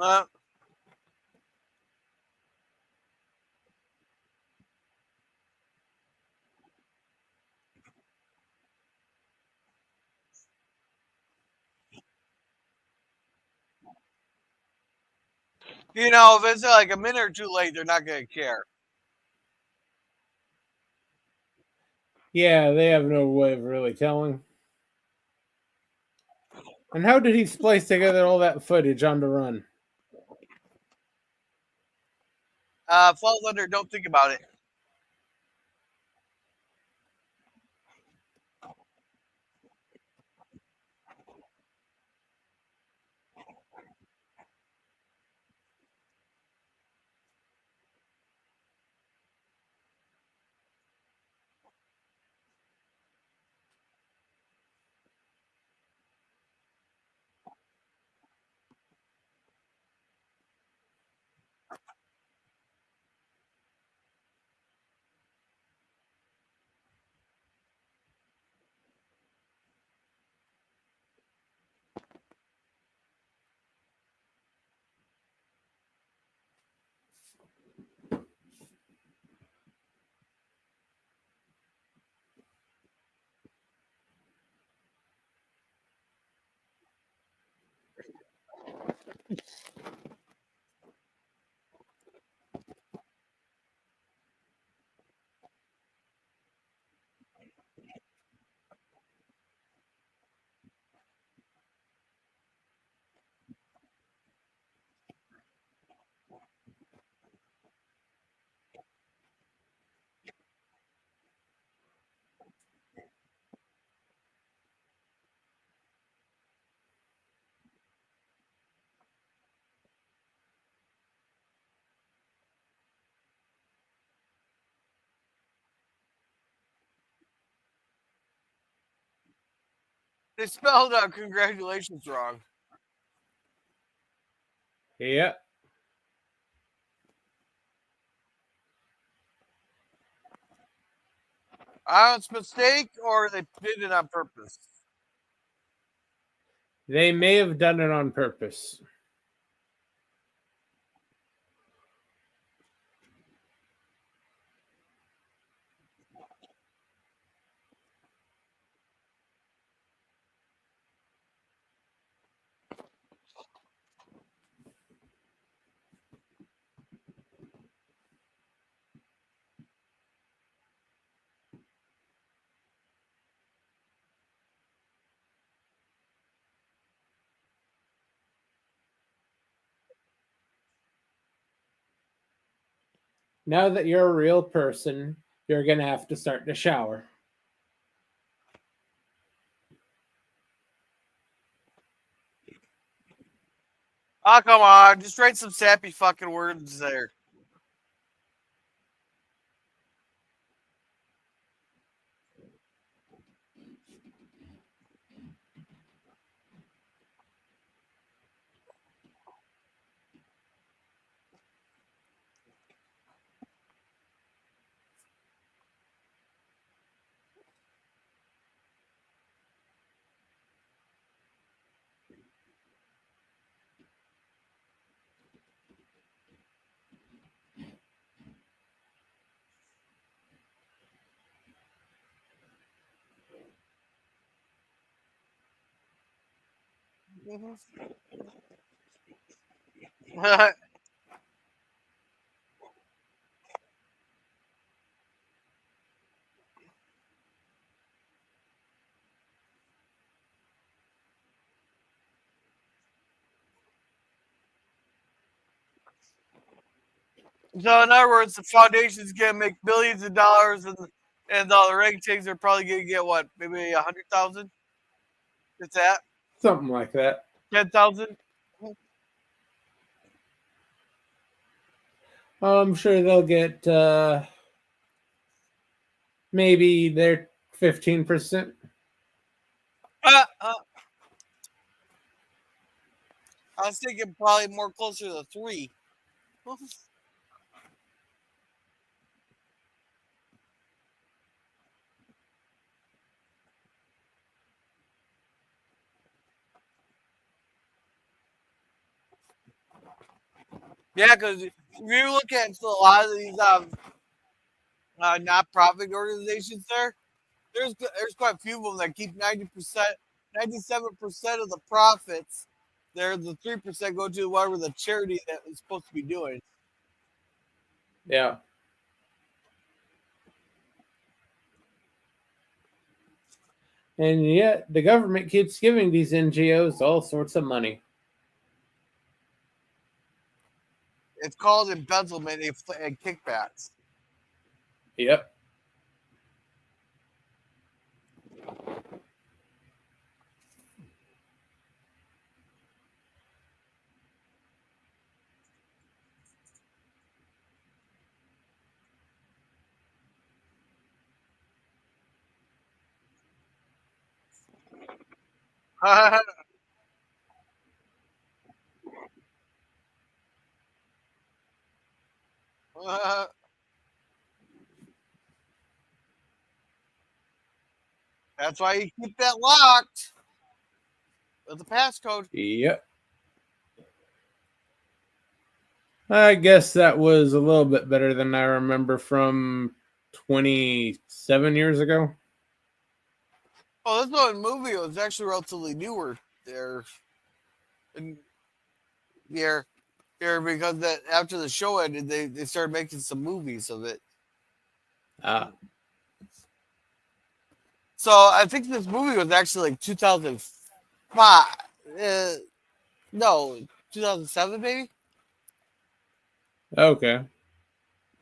Uh, You know, if it's like a minute or two late, they're not going to care. Yeah, they have no way of really telling. And how did he splice together all that footage on the run? Falls under, don't think about it. They spelled congratulations wrong. Yeah. It's a mistake, or they did it on purpose. They may have done it on purpose. Now that you're a real person, you're going to have to start to shower. Oh, come on. Just write some sappy fucking words there. So, in other words, the foundation's going to make billions of dollars, and the orangutans are probably going to get what? Maybe 100,000? It's that? Something like that. 10,000? I'm sure they'll get maybe their 15%. I was thinking probably more closer to 3. Yeah, because if you look at a lot of these not-profit organizations there's quite a few of them that keep 90%, 97% of the profits They're the 3% go to whatever the charity that is supposed to be doing. Yeah. And yet the government keeps giving these NGOs all sorts of money. It's called embezzlement and kickbacks. Yep. That's why you keep that locked with the passcode. Yep. I guess that was a little bit better than I remember from 27 years ago. Oh, this one movie was actually relatively newer there. And here, because that after the show ended, they started making some movies of it. So I think this movie was actually like 2005. No, 2007 maybe. Okay.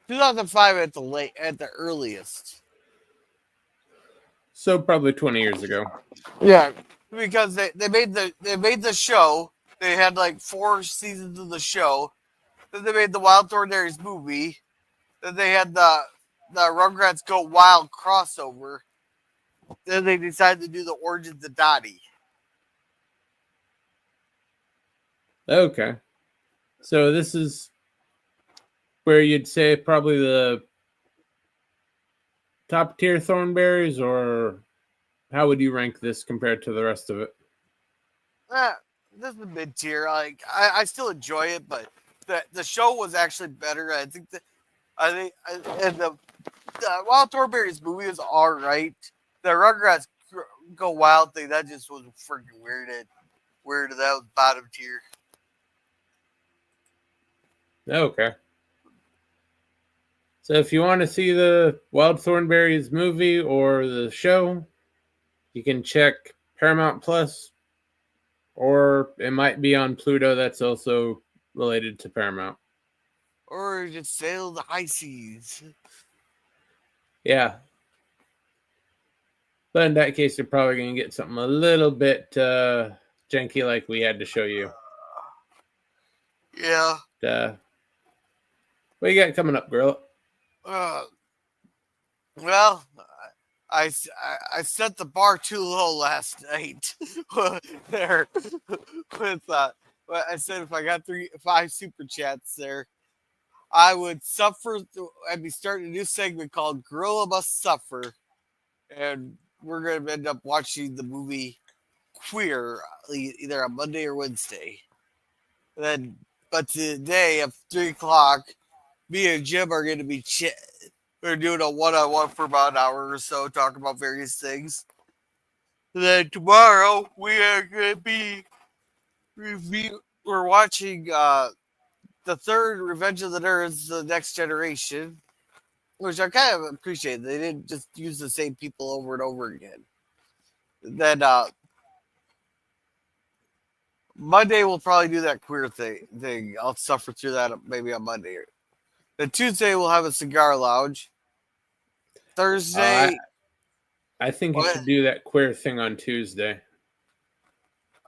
2005 at the earliest. So probably 20 years ago. Yeah, because they made the show. They had like 4 seasons of the show. Then they made the Wild Thornberrys movie. Then they had the Rugrats Go Wild crossover. Then they decided to do the origins of Donnie. Okay. So this is where you'd say probably the top tier Thornberries, or how would you rank this compared to the rest of it? This is mid tier. Like I still enjoy it, but the show was actually better. I think and the Wild Thornberrys movie was all right. The Rugrats Go Wild thing, that just was freaking weird. That was bottom tier. Okay. So if you want to see the Wild Thornberrys movie or the show, you can check Paramount Plus, or it might be on Pluto. That's also related to Paramount. Or just sail the high seas. Yeah. But in that case, you're probably going to get something a little bit janky like we had to show you. Yeah. What you got coming up, girl? Well, I set the bar too low last night. There, with I said if I got 5 super chats there, I would suffer. I'd be starting a new segment called "Gorilla Must Suffer," and we're gonna end up watching the movie Queer either on Monday or Wednesday. But today at 3:00, me and Jim are gonna be we're doing a one-on-one for about an hour or so, talking about various things. And then tomorrow we are gonna be we're watching the third Revenge of the Nerds, The Next Generation, which I kind of appreciate. They didn't just use the same people over and over again. Then Monday we'll probably do that queer thing. I'll suffer through that maybe on Monday. Then Tuesday we'll have a cigar lounge. Thursday, I think you should do that queer thing on Tuesday.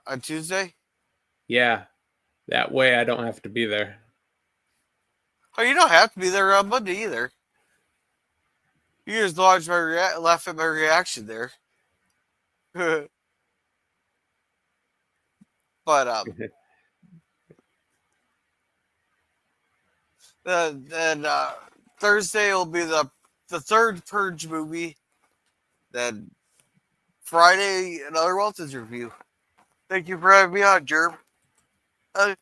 On Tuesday? Yeah, that way I don't have to be there. Oh, you don't have to be there on Monday either. You just laugh at my reaction there. But then Thursday will be the third Purge movie. Then Friday, another Waltons review. Thank you for having me on, Germ. I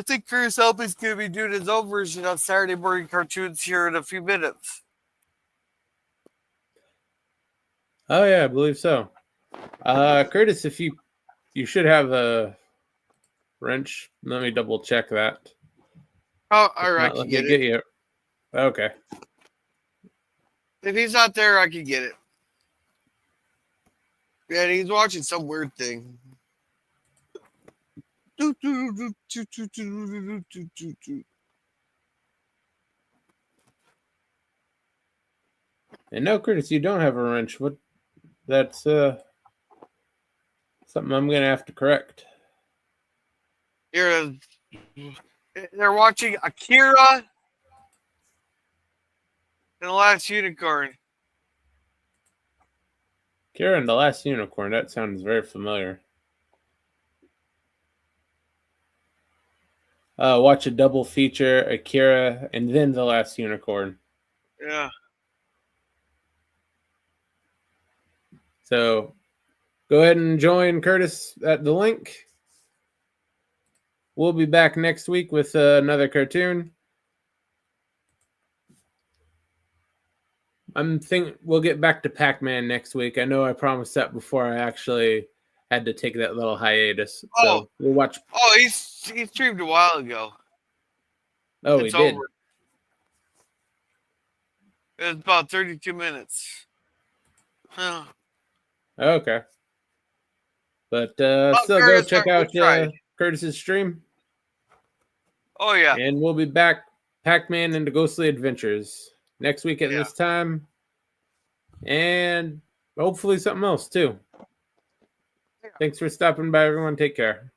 think Chris Helpy's going to be doing his own version of Saturday morning cartoons here in a few minutes. Oh yeah, I believe so. Curtis, if you should have wrench. Let me double check that. Oh, It's all right, I not can letting me get it. you. Okay. If he's not there, I can get it. Yeah, he's watching some weird thing. And no, Curtis, you don't have a wrench. What? That's something I'm gonna have to correct. Here, they're watching Akira and the Last Unicorn. Kira and the Last Unicorn. That sounds very familiar. Watch a double feature, Akira, and then the Last Unicorn. Yeah. So go ahead and join Curtis at the link. We'll be back next week with another cartoon. I'm thinking we'll get back to Pac-Man next week. I know I promised that before I actually had to take that little hiatus. So we'll watch. Oh, he streamed a while ago. Oh, It's he did. over. It was about 32 minutes. Huh. Okay. But Well, still go Curtis, check we out tried. Curtis's stream. Oh, yeah. And we'll be back, Pac-Man and the Ghostly Adventures, next week at Yeah. this time. And hopefully something else, too. Yeah. Thanks for stopping by, everyone. Take care.